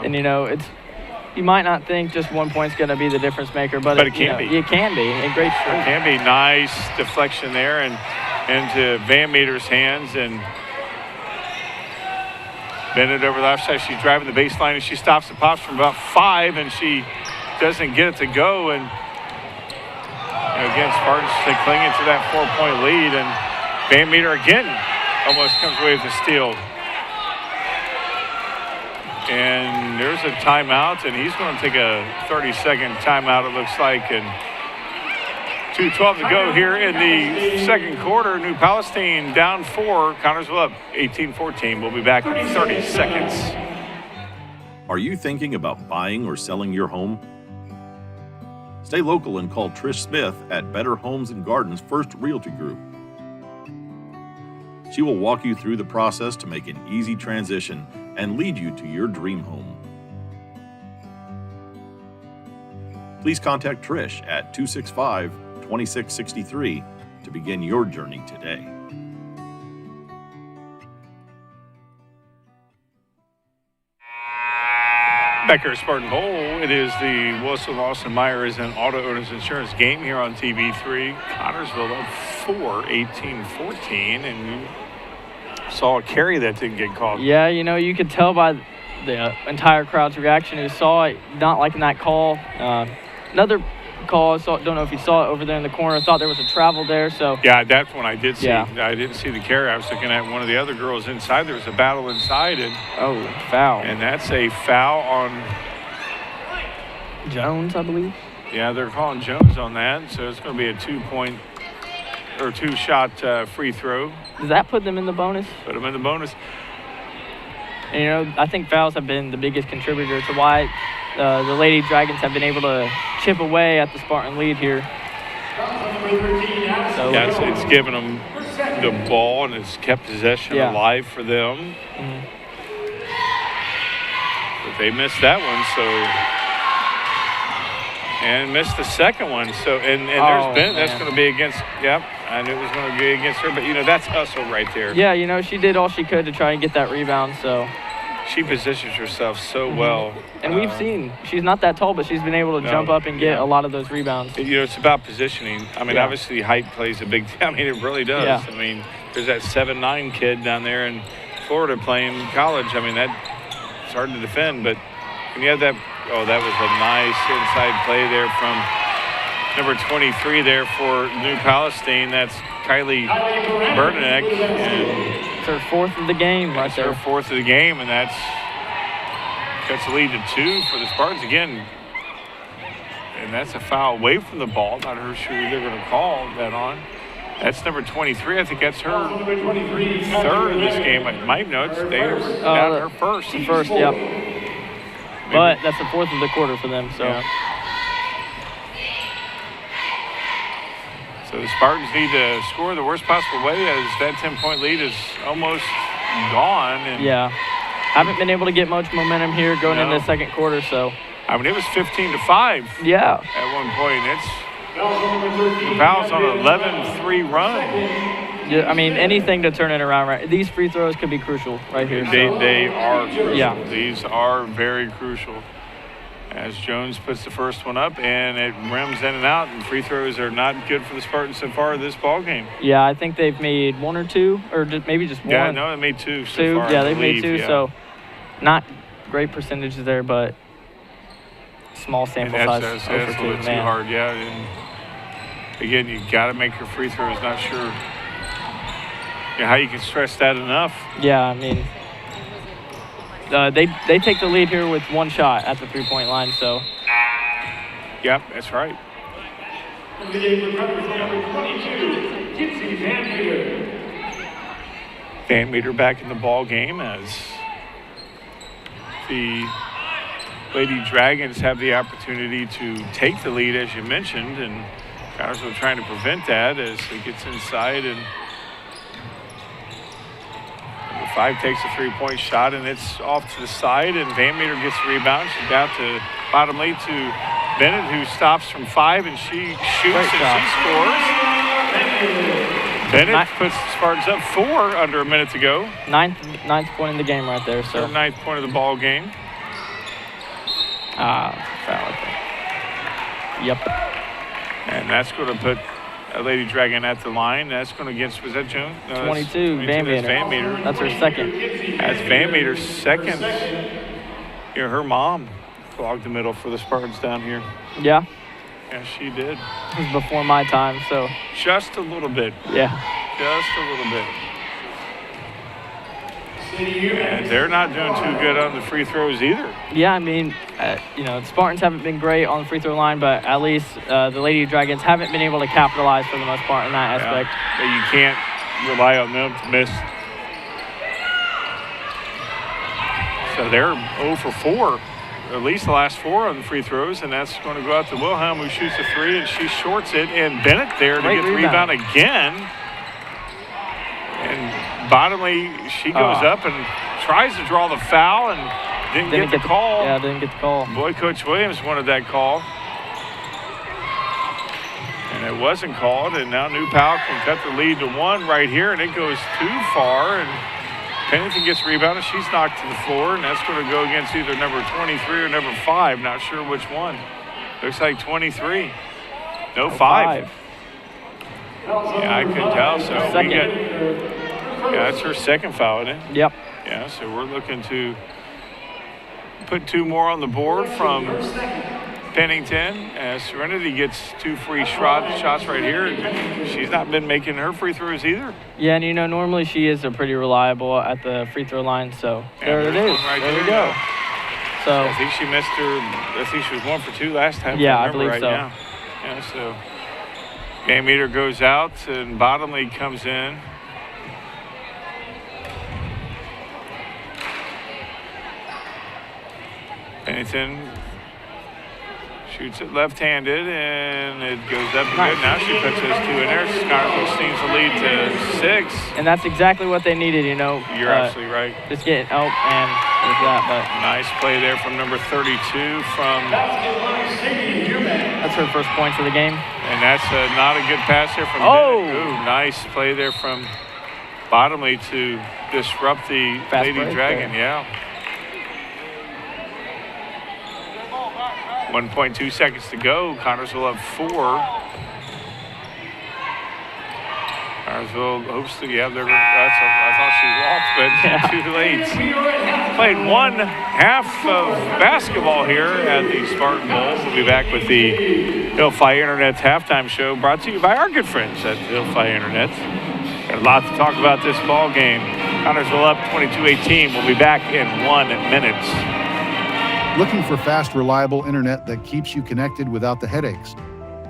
And you might not think just 1 point's going to be the difference maker, but it can be. It can be. And great. It can be. Nice deflection there and into Van Meter's hands, and bend it over the left side. She's driving the baseline, and she stops and pops from about 5, and she doesn't get it to go. And again, Spartans clinging to that 4-point lead, and Van Meter again almost comes away with a steal. And there's a timeout, and he's going to take a 30-second timeout, it looks like. And 2:12 to go here in the second quarter. New Palestine down 4. Connorsville up 18-14. We'll be back in 30 seconds. Are you thinking about buying or selling your home? Stay local and call Trish Smith at Better Homes and Gardens First Realty Group. She will walk you through the process to make an easy transition and lead you to your dream home. Please contact Trish at 265-2663 to begin your journey today. Back here at Spartan Bowl, it is the Wilson Lawson Myers and Auto Owners Insurance game here on TV3. Connorsville up 18-14, and you saw a carry that didn't get called. Yeah, you know, you could tell by the entire crowd's reaction who saw it, not liking that call. Another call, don't know if you saw it over there in the corner, thought there was a travel there, so. Yeah, that's one I did see. Yeah. I didn't see the carry. I was looking at one of the other girls inside. There was a battle inside, and Foul. And that's a foul on Jones, I believe. Yeah, they're calling Jones on that, so it's going to be a two-shot free throw. Does that put them in the bonus? Put them in the bonus. And, you know, I think fouls have been the biggest contributor to why the Lady Dragons have been able to chip away at the Spartan lead here. So, yes, it's given them the ball, and it's kept possession alive for them. Mm-hmm. But they missed that one, and missed the second one. So, and there's Ben. That's going to be against. Yep, I knew it was going to be against her, but you know that's hustle right there. Yeah, you know she did all she could to try and get that rebound. So she positions herself so well. And we've seen she's not that tall, but she's been able to jump up and get a lot of those rebounds. You know, it's about positioning. I mean, obviously height plays a big. I mean, it really does. Yeah. I mean, there's that 7'9" kid down there in Florida playing college. I mean, that's hard to defend, but when you have that. Oh, that was a nice inside play there from number 23 there for New Palestine. That's Kylie Bernick. It's her fourth of the game right there. Her fourth of the game, and that's the lead to 2 for the Spartans again. And that's a foul away from the ball. Not sure who they're going to call that on. That's number 23. I think that's her third in this game. My notes, they were down her first. The first, yep. But that's the fourth of the quarter for them, so. Yeah. So the Spartans need to score the worst possible way as that 10-point lead is almost gone. And haven't been able to get much momentum here going into the second quarter, so. I mean, it was 15-5. Yeah. At one point. It's the Pals on an 11-3 run. Yeah, I mean, anything to turn it around, right? These free throws could be crucial right here. They are crucial. Yeah. These are very crucial. As Jones puts the first one up, and it rims in and out, and free throws are not good for the Spartans so far this ball game. Yeah, I think they've made one or two, or maybe just one. Yeah, no, they made two so far. Yeah, they've made two, so not great percentages there, but small sample size. That's a little bit too hard, yeah. And again, you got to make your free throws. Not sure how you can stress that enough. Yeah, I mean, they take the lead here with one shot at the three-point line, so. Yep, that's right. Van Meter back in the ball game as the Lady Dragons have the opportunity to take the lead, as you mentioned, and Connorsville trying to prevent that as it gets inside, and number 5 takes a three-point shot, and it's off to the side, and Van Meter gets the rebound. She's out to bottomly to Bennett, who stops from 5, and she shoots and she scores. Bennett puts the Spartans up 4 under a minute to go. Ninth point in the game right there. So their 9th point of the ball game. Foul, I think. Yep. And that's going to put a Lady Dragon at the line. That's going to against, was that Jones? No, 22, Van Meter. That's her second. That's Van Meter's second. Her mom clogged the middle for the Spartans down here. Yeah. Yeah, she did. It was before my time, so. Just a little bit. Yeah. Just a little bit. And they're not doing too good on the free throws either. Yeah, I mean, the Spartans haven't been great on the free throw line, but at least the Lady Dragons haven't been able to capitalize for the most part in that aspect. But you can't rely on them to miss. So they're 0 for 4, at least the last 4 on the free throws, and that's going to go out to Wilhelm, who shoots a 3, and she shorts it, and Bennett there to get the rebound again. And bottomly, she goes up and tries to draw the foul and didn't get the call. Yeah, didn't get the call. Boy, Coach Williams wanted that call. And it wasn't called, and now New Pal can cut the lead to 1 right here, and it goes too far, and Pennington gets rebounded. She's knocked to the floor, and that's going to go against either number 23 or number 5. Not sure which one. Looks like 23. No, 5. Yeah, I couldn't tell. So Second. that's her second foul, isn't it? Yep. Yeah, so we're looking to put 2 more on the board from Pennington. Serenity gets 2 free shots right here. She's not been making her free throws either. Yeah, and you know, normally she is pretty reliable at the free throw line, so there it is. Right there we go. So I think she missed her. I think she was 1 for 2 last time. Yeah, I remember believe right so. Now. Yeah, so game meter goes out and Bottomley comes in. Pennington shoots it left-handed, and it goes up and good. Now she puts those 2 in there. Scarlett steams the lead to 6. And that's exactly what they needed, you know. You're absolutely right. Just getting and there's that, but Nice play there from number 32 from, that's her first points of the game. and that's not a good pass there from Oh! Bennett. Ooh, nice play there from Bottomley to disrupt the Fast Lady break Dragon, there. yeah. 1.2 seconds to go. Connorsville up 4. Connorsville hopes to, I thought she walked, but too late. Played 1 half of basketball here at the Spartan Bowl. We'll be back with the Hillfi Internet's halftime show, brought to you by our good friends at Hillfi Internet. Got a lot to talk about this ball game. Connorsville up 22-18. We'll be back in 1 minute. Looking for fast, reliable internet that keeps you connected without the headaches?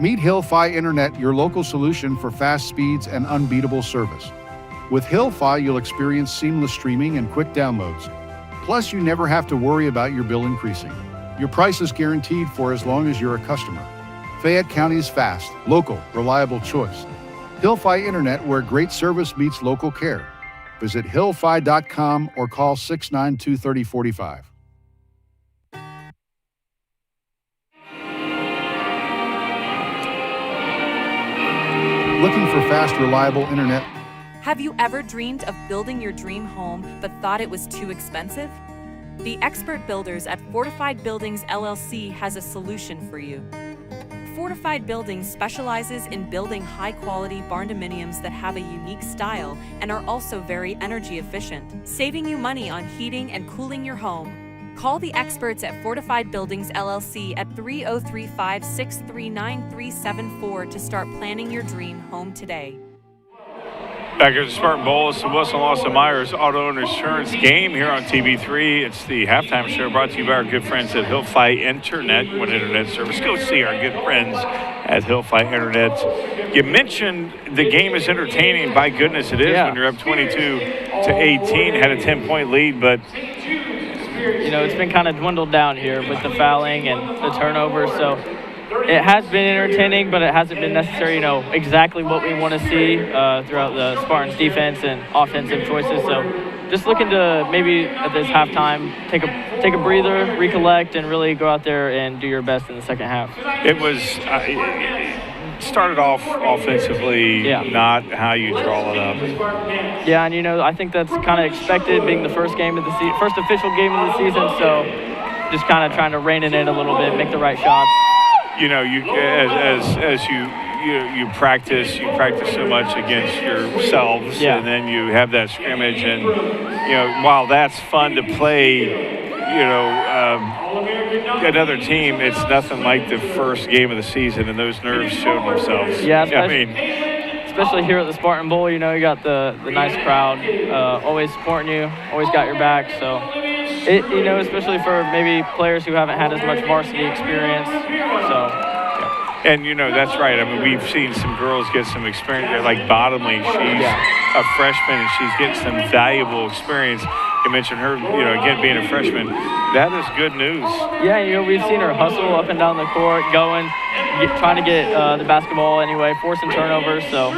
Meet Hillfi Internet, your local solution for fast speeds and unbeatable service. With Hillfi, you'll experience seamless streaming and quick downloads. Plus, you never have to worry about your bill increasing. Your price is guaranteed for as long as you're a customer. Fayette County's fast, local, reliable choice. Hillfi Internet, where great service meets local care. Visit hillfi.com or call 692-3045. Looking for fast, reliable internet? Have you ever dreamed of building your dream home but thought it was too expensive? The expert builders at Fortified Buildings LLC has a solution for you. Fortified Buildings specializes in building high-quality barndominiums that have a unique style and are also very energy efficient, saving you money on heating and cooling your home. Call the experts at Fortified Buildings LLC at 303-563-9374 to start planning your dream home today. Back here at the Spartan Bowl, it's the Wilson Lawson Myers Auto and Insurance game here on TV3. It's the halftime show brought to you by our good friends at Hillfi Internet, one internet service. Go see our good friends at Hillfi Internet. You mentioned the game is entertaining. By goodness, it is when you're up 22-18, had a 10-point lead, but you know, it's been kind of dwindled down here with the fouling and the turnovers. So it has been entertaining, but it hasn't been necessarily, you know, exactly what we want to see throughout the Spartans' defense and offensive choices. So just looking to maybe at this halftime take a breather, recollect, and really go out there and do your best in the second half. It was started off offensively, not how you draw it up. Yeah, and you know, I think that's kind of expected, being the first game of the first official game of the season. So just kind of trying to rein it in a little bit, make the right shots. You know, you as you practice so much against yourselves, and then you have that scrimmage, and you know, while that's fun to play, you know, another team, it's nothing like the first game of the season, and those nerves showed themselves. Yeah, especially here at the Spartan Bowl, you know, you got the nice crowd always supporting you, always got your back. So, you know, especially for maybe players who haven't had as much varsity experience. So. And, you know, that's right. I mean, we've seen some girls get some experience there, like Bottomley. She's a freshman, and she's getting some valuable experience. You mentioned her, again, being a freshman. That is good news. Yeah, we've seen her hustle up and down the court, trying to get the basketball anyway, forcing turnovers. So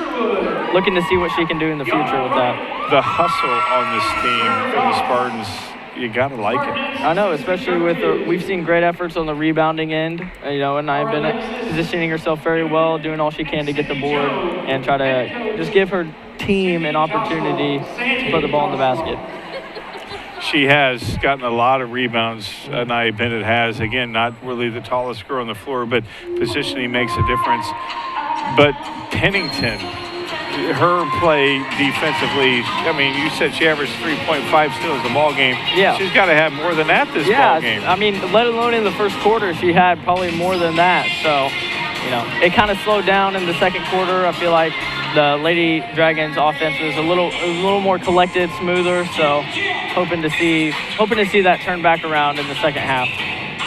looking to see what she can do in the future with that. The hustle on this team from the Spartans, you got to like it. I know, especially we've seen great efforts on the rebounding end, and I've been positioning herself very well, doing all she can to get the board and try to just give her team an opportunity to put the ball in the basket. She has gotten a lot of rebounds. Nia Bennett has. Again, not really the tallest girl on the floor, but positioning makes a difference. But Pennington, her play defensively, you said she averaged 3.5 steals a ball game. Yeah. She's got to have more than that this ball game. Let alone in the first quarter, she had probably more than that. So, it kind of slowed down in the second quarter. I feel like the Lady Dragons offense was a little more collected, smoother. So, hoping to see that turn back around in the second half.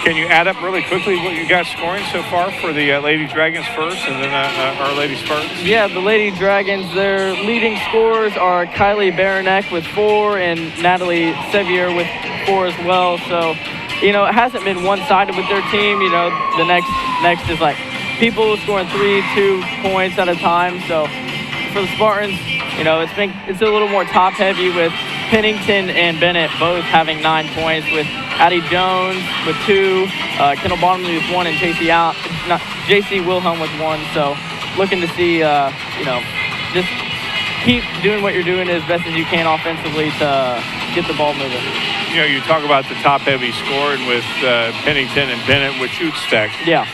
Can you add up really quickly what you got scoring so far for the Lady Dragons first and then our Lady Spartans? Yeah, the Lady Dragons, their leading scorers are Kylie Baranek with 4 and Natalie Sevier with 4 as well. So, it hasn't been one-sided with their team. The next is like people scoring 3-2 points at a time. So for the Spartans, it's a little more top-heavy with Pennington and Bennett both having 9 points, with Addie Jones with 2, Kendall Bottomley with 1, and JC Wilhelm with 1. So looking to see, just keep doing what you're doing as best as you can offensively to get the ball moving. You talk about the top-heavy scoring with Pennington and Bennett with shoot stack. Yeah.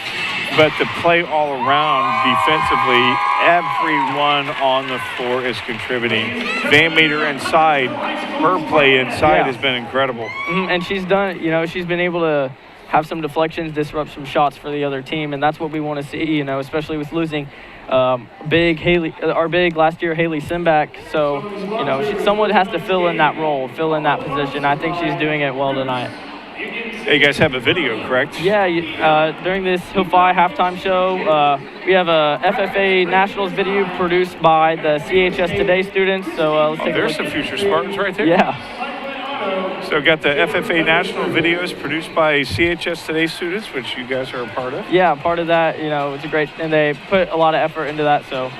But the play all around defensively, everyone on the floor is contributing. Van Meter inside, her play inside has been incredible. And she's done, she's been able to have some deflections, disrupt some shots for the other team, and that's what we want to see, especially with losing our big last year, Haley Simback. So, someone has to fill in that role, fill in that position. I think she's doing it well tonight. You guys have a video, correct? Yeah, during this Hill Phi halftime show, we have a FFA Nationals video produced by the CHS Today students. So let's take a look. There's some future Spartans right there. Yeah. So got the FFA National videos produced by CHS Today students, which you guys are a part of. Yeah, part of that. It's a great, and they put a lot of effort into that. So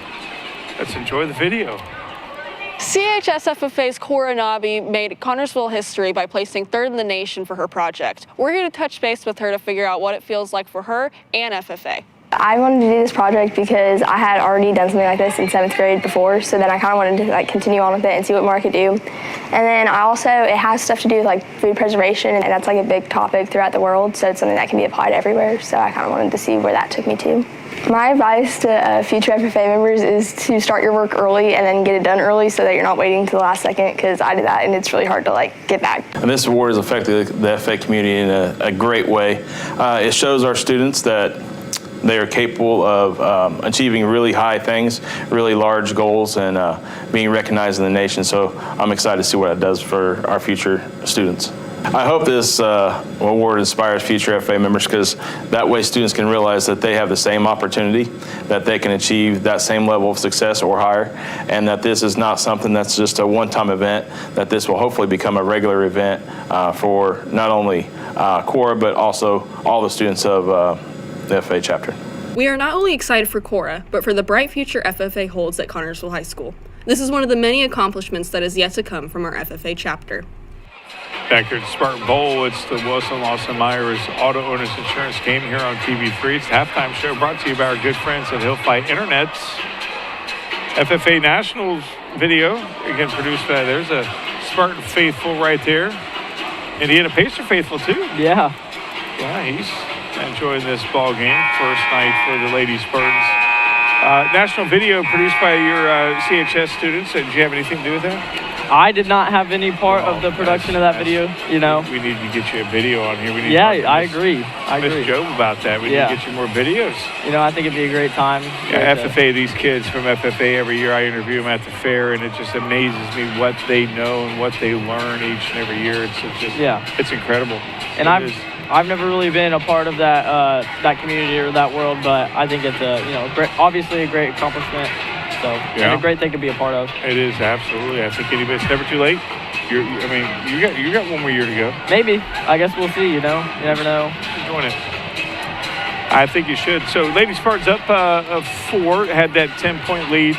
let's enjoy the video. CHS FFA's Cora Nabi made Connorsville history by placing 3rd in the nation for her project. We're here to touch base with her to figure out what it feels like for her and FFA. I wanted to do this project because I had already done something like this in 7th grade before, so then I kind of wanted to continue on with it and see what more I could do. And then it has stuff to do with food preservation, and that's a big topic throughout the world, so it's something that can be applied everywhere, so I kind of wanted to see where that took me to. My advice to future FFA members is to start your work early and then get it done early so that you're not waiting to the last second, because I did that and it's really hard to get back. And this award has affected the FA community in a great way. It shows our students that they are capable of achieving really high things, really large goals, and being recognized in the nation. So I'm excited to see what it does for our future students. I hope this award inspires future FA members, because that way students can realize that they have the same opportunity, that they can achieve that same level of success or higher, and that this is not something that's just a one-time event, that this will hopefully become a regular event for not only Cora, but also all the students of the FA chapter. We are not only excited for Cora, but for the bright future FFA holds at Connorsville High School. This is one of the many accomplishments that is yet to come from our FFA chapter. Back here at Spartan Bowl, it's the Wilson Lawson Myers Auto Owners Insurance game here on TV3. It's the halftime show brought to you by our good friends at Hill Phi Internets. FFA Nationals video, again produced by, there's a Spartan faithful right there. Indiana Pacer faithful too. Yeah. Yeah, he's enjoying this ball game. First night for the Lady Spartans. National video produced by your CHS students. Did you have anything to do with that? I did not have any part of the production of that video, We need to get you a video on here. We need I agree. Miss Joe about that. We need to get you more videos. I think it'd be a great time. Yeah, FFA, these kids from FFA, every year I interview them at the fair, and it just amazes me what they know and what they learn each and every year. It's incredible. And I've never really been a part of that community or that world, but I think it's obviously a great accomplishment. So it's a great thing to be a part of. It is, absolutely. I think it's never too late. You got one more year to go. Maybe. I guess we'll see, you know. You never know. Enjoying it. I think you should. So Lady Spartans up 4, had that 10-point lead.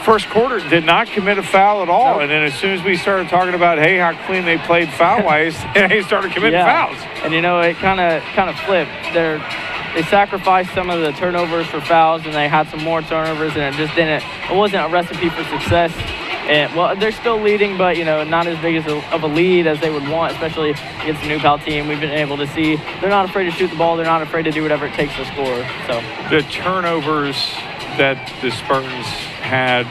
First quarter did not commit a foul at all. Nope. And then as soon as we started talking about, hey, how clean they played foul-wise, they started committing fouls. And, you know, it kind of flipped. They sacrificed some of the turnovers for fouls, and they had some more turnovers, and it wasn't a recipe for success. And, well, they're still leading, but, you know, not as big of a lead as they would want, especially against the New Pal team. We've been able to see they're not afraid to shoot the ball. They're not afraid to do whatever it takes to score. So the turnovers that the Spartans had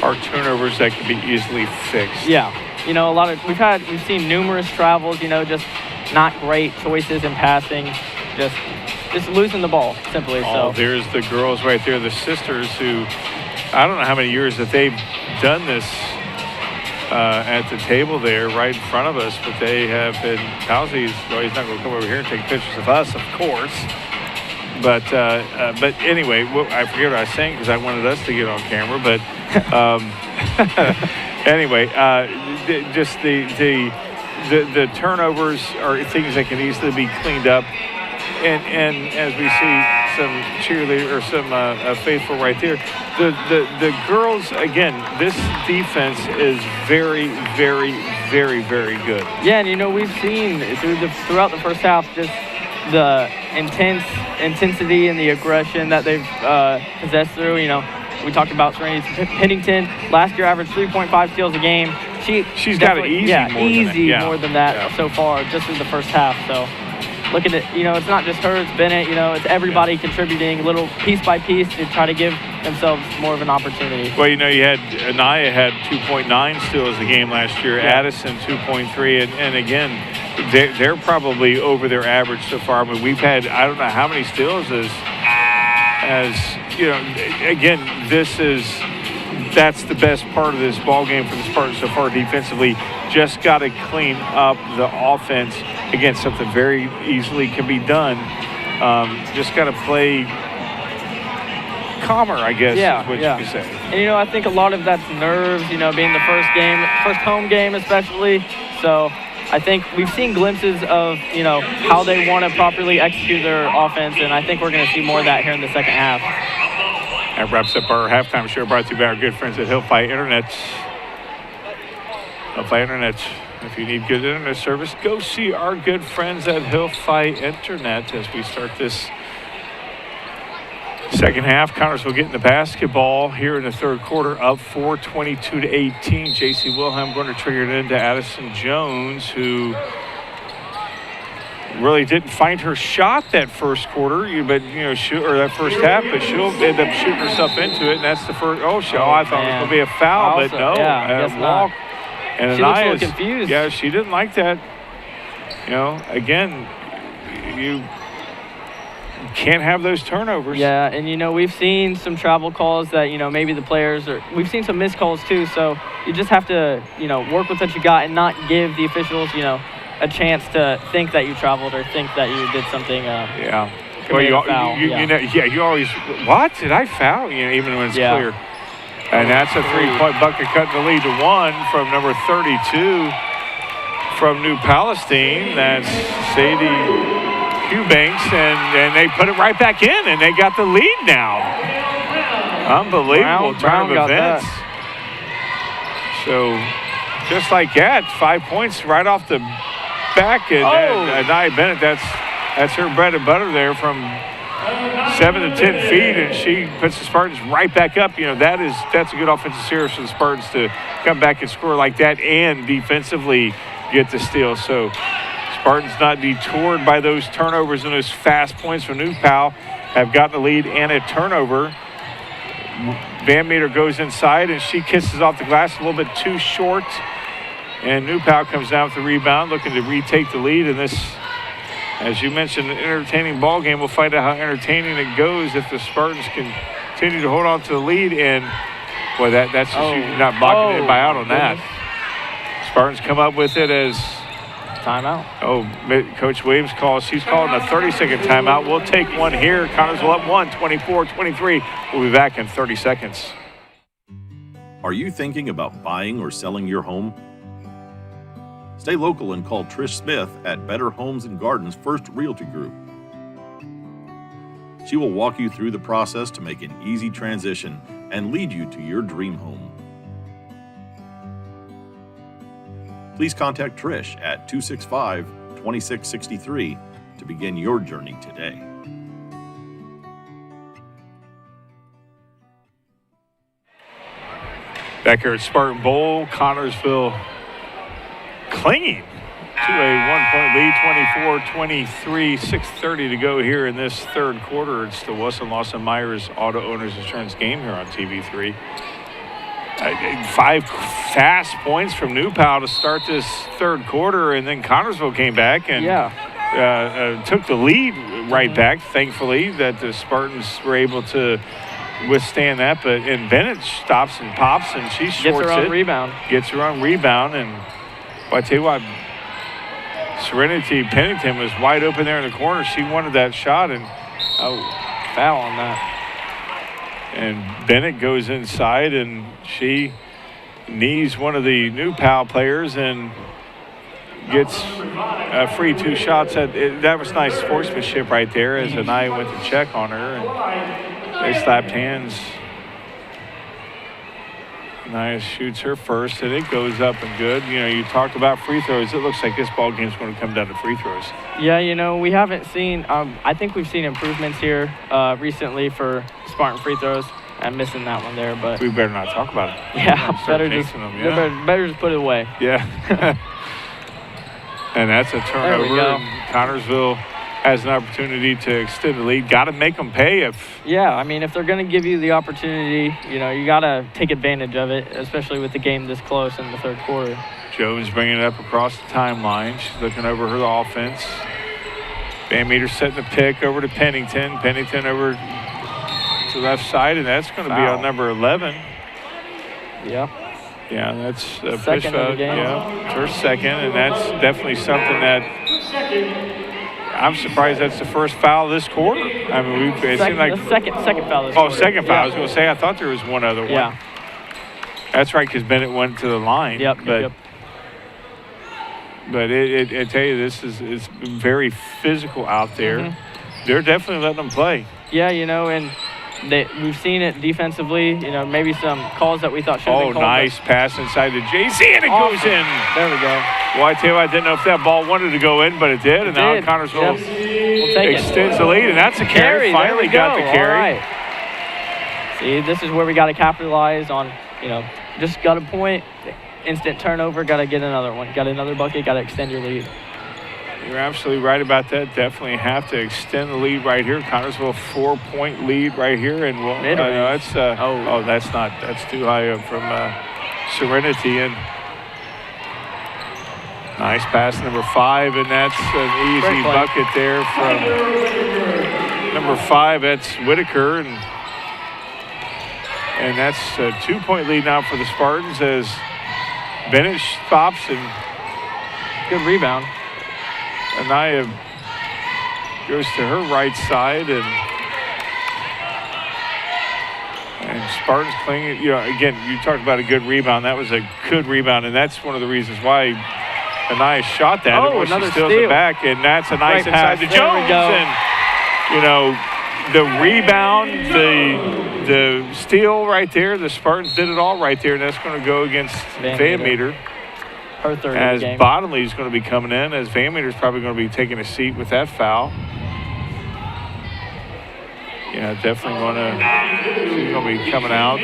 are turnovers that can be easily fixed. Yeah. You know, we've seen numerous travels, you know, just not great choices in passing, just losing the ball, simply. Oh, there's the girls right there, the sisters who, I don't know how many years that they've done this at the table there right in front of us, but they have been, Palsey's, well, he's not going to come over here and take pictures of us, of course. But anyway, I forget what I was saying because I wanted us to get on camera, but anyway, just the turnovers are things that can easily be cleaned up. And as we see some cheerleader or some faithful right there, the girls, again, this defense is very, very, very, very good. Yeah, and you know, we've seen throughout the first half just the intensity and the aggression that they've possessed through. You know, we talked about Serenity Pennington. Last year averaged 3.5 steals a game. She's got it easy more than that so far, just through the first half. So looking at, you know, it's not just her, it's Bennett, you know, it's everybody contributing little piece by piece to try to give themselves more of an opportunity. Well, you know, you had Anaya had 2.9 steals a game last year, Addison 2.3, and again, they're probably over their average so far. I mean, we've had, I don't know how many steals as you know, again, that's the best part of this ball game for the Spartans so far defensively. Just got to clean up the offense. Again, something very easily can be done. Just got to play calmer, I guess, is what you can say. And, you know, I think a lot of that's nerves, you know, being the first home game especially. So I think we've seen glimpses of, you know, how they want to properly execute their offense, and I think we're going to see more of that here in the second half. That wraps up our halftime show brought to you by our good friends at Hillfight Internet. Hillfight Internet. If you need good internet service, go see our good friends at Hillfight Internet as we start this second half. Connersville getting the basketball here in the third quarter, up 4, 22-18. J.C. Wilhelm going to trigger it into Addison Jones, who really didn't find her shot that first quarter, but that first half, but she'll end up shooting herself into it, and that's the first. I thought it was going to be a foul, but no, guess walk. Not. And she looks a little confused. Yeah, she didn't like that. You know, again, you can't have those turnovers. Yeah, and, you know, we've seen some travel calls that, you know, maybe the players we've seen some missed calls too, so you just have to, you know, work with what you got and not give the officials, you know, a chance to think that you traveled or think that you did something. Well, you always, what? Did I foul? You know, even when it's clear. And that's a three-point bucket, cutting the lead to 1 from number 32 from New Palestine. That's Sadie Eubanks, and they put it right back in, and they got the lead now. Unbelievable turn of events. So just like that, 5 points right off the back, and Nia Bennett, that's her bread and butter there from 7 to 10 feet, and she puts the Spartans right back up. You know, that's a good offensive series for the Spartans to come back and score like that and defensively get the steal. So Spartans not detoured by those turnovers and those fast points from New Pal, have gotten the lead and a turnover. Van Meter goes inside, and she kisses off the glass a little bit too short. And New Pal comes down with the rebound, looking to retake the lead in this, as you mentioned, an entertaining ball game. We'll find out how entertaining it goes if the Spartans continue to hold on to the lead. And, boy, that's just not blocking anybody out on that. Spartans come up with it as timeout. Coach Williams she's calling a 30-second timeout. We'll take one here. Connersville up 1, 24-23. We'll be back in 30 seconds. Are you thinking about buying or selling your home? Stay local and call Trish Smith at Better Homes and Gardens First Realty Group. She will walk you through the process to make an easy transition and lead you to your dream home. Please contact Trish at 265-2663 to begin your journey today. Back here at Spartan Bowl, Connorsville clinging to a 1-point lead, 24-23, 6:30 to go here in this third quarter. It's the Wilson Lawson Myers Auto Owners Insurance game here on TV3. 5 fast points from New Pal to start this third quarter, and then Connorsville came back and took the lead right back. Thankfully, that the Spartans were able to withstand that, and Bennett stops and pops, and she shorts Gets her own rebound. Gets her own rebound, and I tell you what, Serenity Pennington was wide open there in the corner. She wanted that shot, and foul on that. And Bennett goes inside, and she knees one of the New Pal players and gets a free 2 shots. That was nice sportsmanship right there as Anaya went to check on her, and they slapped hands. Anaya shoots her first, and it goes up and good. You know, you talked about free throws. It looks like this ball game's going to come down to free throws. Yeah, you know, we haven't seen I think we've seen improvements here recently for Spartan free throws. I'm missing that one there, but we better not talk about it. Yeah, better just put it away. Yeah. And that's a turnover. There we go. Connorsville has an opportunity to extend the lead. Got to make them pay if. Yeah, I mean, if they're going to give you the opportunity, you know, you got to take advantage of it, especially with the game this close in the third quarter. Jones bringing it up across the timeline. She's looking over her offense. Van Meter setting the pick over to Pennington. Pennington over to the left side, and that's going to be on number 11. Yeah. Yeah, that's a second push foul. Yeah, it's her second, and that's definitely something that I'm surprised that's the first foul this quarter. I mean, it seemed like the second foul this quarter. Second foul. I was going to say, I thought there was one other one. Yeah. That's right, because Bennett went to the line. Yep. But I tell you, it's very physical out there. Mm-hmm. They're definitely letting them play. Yeah, you know, and we've seen it defensively. You know, maybe some calls that we thought should have been called. Nice pass inside to JC, and it goes in. There we go. Well, I tell you, I didn't know if that ball wanted to go in, but it did. And now Connorsville extends the lead, and that's a carry. Finally got the carry. All right. See, this is where we got to capitalize on, you know, just got a point, instant turnover, got to get another one. Got another bucket, got to extend your lead. You're absolutely right about that. Definitely have to extend the lead right here. Connorsville 4-point lead right here, and that's that's too high up from Serenity, and nice pass number 5, and that's an easy bucket there from number 5. That's Whitaker, and that's a 2-point lead now for the Spartans as Bennett stops and good rebound. Anaya goes to her right side, and Spartans clinging. You know, again, you talked about a good rebound. That was a good rebound, and that's one of the reasons why Anaya shot that. Another she steals steal. it back, and that's a nice inside to There Jones. we go. And you know, the rebound, the steal right there. The Spartans did it all right there, and that's going to go against Van Meter. Her third as game. Bottomley is going to be coming in, as Van Meter's probably going to be taking a seat with that foul. Yeah, definitely she's going to be coming out.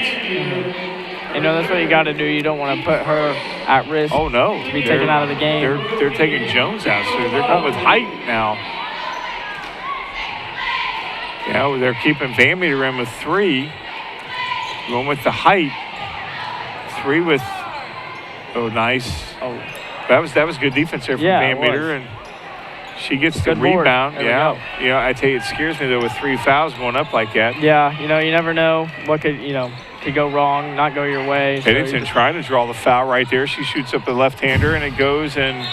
You know, that's what you got to do. You don't want to put her at risk. Oh, no. To be taken out of the game. They're taking Jones out, so they're going with height now. Yeah, they're keeping Van Meter in with 3. Going with the height. 3 with... Oh, nice. Oh, that was good defense there from Van Meter, and she gets the rebound. Yeah, you know, I tell you, it scares me though with 3 fouls going up like that. Yeah, you know, you never know what could go wrong, not go your way. Pennington trying to draw the foul right there. She shoots up the left-hander, and it goes, and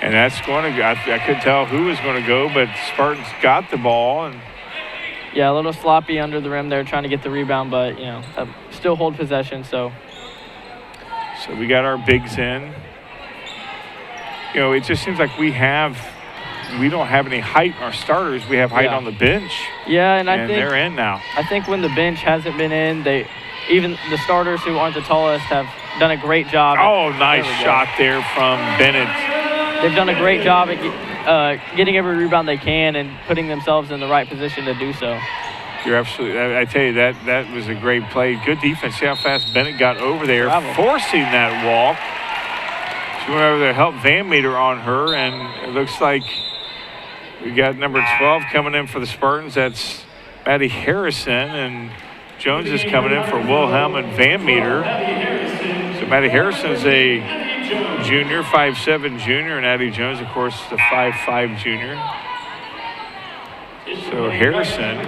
that's going to. I couldn't tell who was going to go, but Spartans got the ball, and yeah, a little sloppy under the rim there, trying to get the rebound, but you know, still hold possession. So we got our bigs in. you know, it just seems like we don't have any height in our starters. We have height on the bench. Yeah, and I think they're in now. I think when the bench hasn't been in, even the starters who aren't the tallest have done a great job. Oh, nice shot there from Bennett. They've done a great job at getting every rebound they can and putting themselves in the right position to do so. You're absolutely. I tell you, that was a great play. Good defense. See how fast Bennett got over there, forcing that walk. She went over there to help Van Meter on her, and it looks like we got number 12 coming in for the Spartans. That's Maddie Harrison, and Jones is coming in for Wilhelm and Van Meter. So Maddie Harrison's a junior, 5'7" junior, and Addie Jones, of course, the 5'5" junior. So Harrison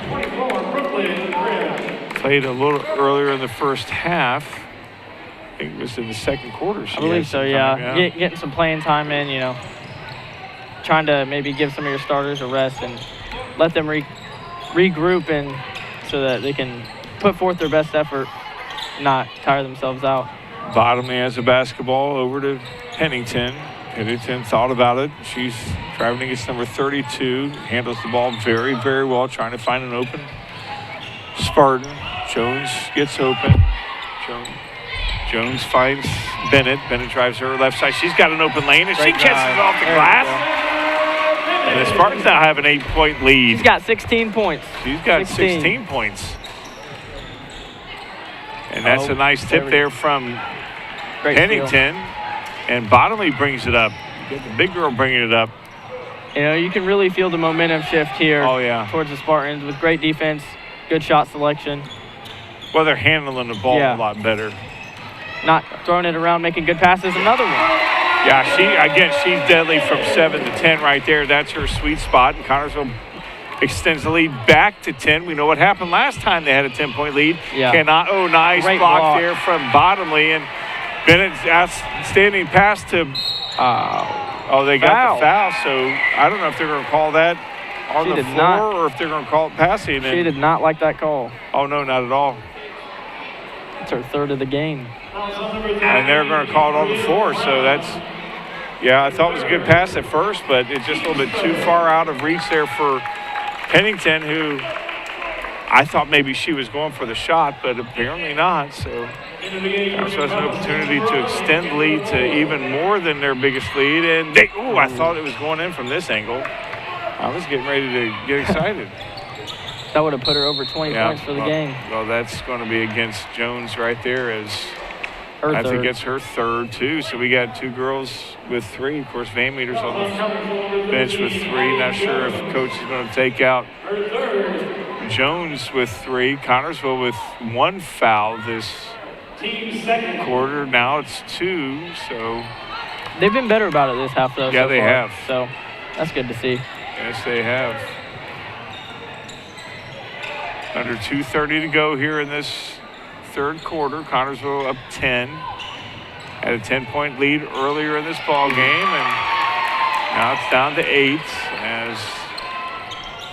played a little earlier in the first half. I think it was in the second quarter. I believe so, yeah. Getting some playing time in, you know, trying to maybe give some of your starters a rest and let them regroup and so that they can put forth their best effort, not tire themselves out. Bottomley has a basketball over to Pennington. Pennington thought about it. She's driving against number 32. Handles the ball very, very well, trying to find an open Spartan. Jones gets open. Jones finds Bennett. Bennett drives her left side. She's got an open lane, and she catches it off the glass. And the Spartans now have an 8-point lead. She's got 16 points. She's got 16 points. And that's a nice tip there from Pennington. And Bottomley brings it up. The big girl bringing it up. You know, you can really feel the momentum shift here towards the Spartans with great defense, good shot selection. Well, they're handling the ball a lot better. Not throwing it around, making good passes. Another one. Yeah, she's deadly from 7 to 10 right there. That's her sweet spot. And Connorsville extends the lead back to 10. We know what happened last time they had a 10-point lead. Yeah. Nice block there from Bottomley. And Bennett's outstanding pass to they got the foul. So I don't know if they're going to call that on the floor or if they're going to call it passing. She did not like that call. Oh, no, not at all. It's her third of the game. And they're going to call it on the floor. So that's, I thought it was a good pass at first, but it's just a little bit too far out of reach there for Pennington, who I thought maybe she was going for the shot, but apparently not. So Connorsville has an opportunity to extend the lead to even more than their biggest lead. And I thought it was going in from this angle. I was getting ready to get excited. That would have put her over 20 points for the game. Well, that's going to be against Jones right there, as I think it's her third, too. So we got two girls with 3. Of course, Van Meter's on the bench with 3. Not sure if the coach is going to take out Jones with 3. Connorsville with 1 foul this quarter. Now it's 2, so. They've been better about it this half, though. Yeah, they have. So that's good to see. Yes, they have. Under 2:30 to go here in this third quarter. Connorsville up 10. Had a 10-point lead earlier in this ball game, and now it's down to 8 as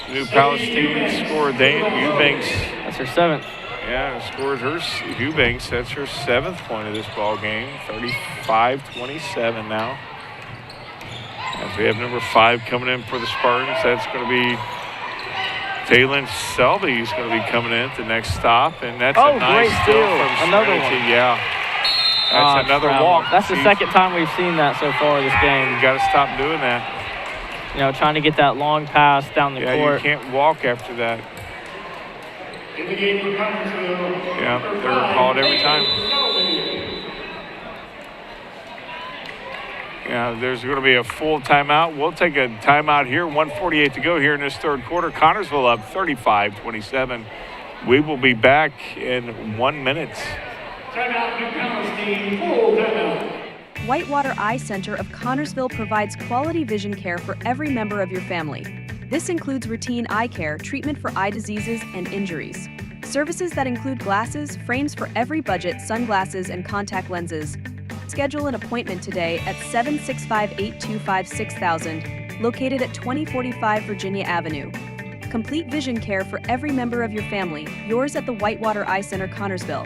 New Palestine scored Eubanks. That's her 7th. Yeah, scored her Eubanks. That's her 7th point of this ball game. 35-27 now. As we have number 5 coming in for the Spartans, that's going to be Taylor Selby is going to be coming in at the next stop, and that's a nice great steal from another one. Yeah, that's another walk. That's the second time we've seen that so far this game. You got to stop doing that. You know, trying to get that long pass down the court. Yeah, you can't walk after that. Yeah, they're going to call it every time. Yeah, there's going to be a full timeout. We'll take a timeout here. 1:48 to go here in this third quarter. Connorsville up 35-27. We will be back in 1 minute. Timeout, New Palestine, full timeout. Whitewater Eye Center of Connorsville provides quality vision care for every member of your family. This includes routine eye care, treatment for eye diseases and injuries. Services that include glasses, frames for every budget, sunglasses, and contact lenses. Schedule an appointment today at 765-825-6000, located at 2045 Virginia Avenue. Complete vision care for every member of your family, yours at the Whitewater Eye Center, Connorsville,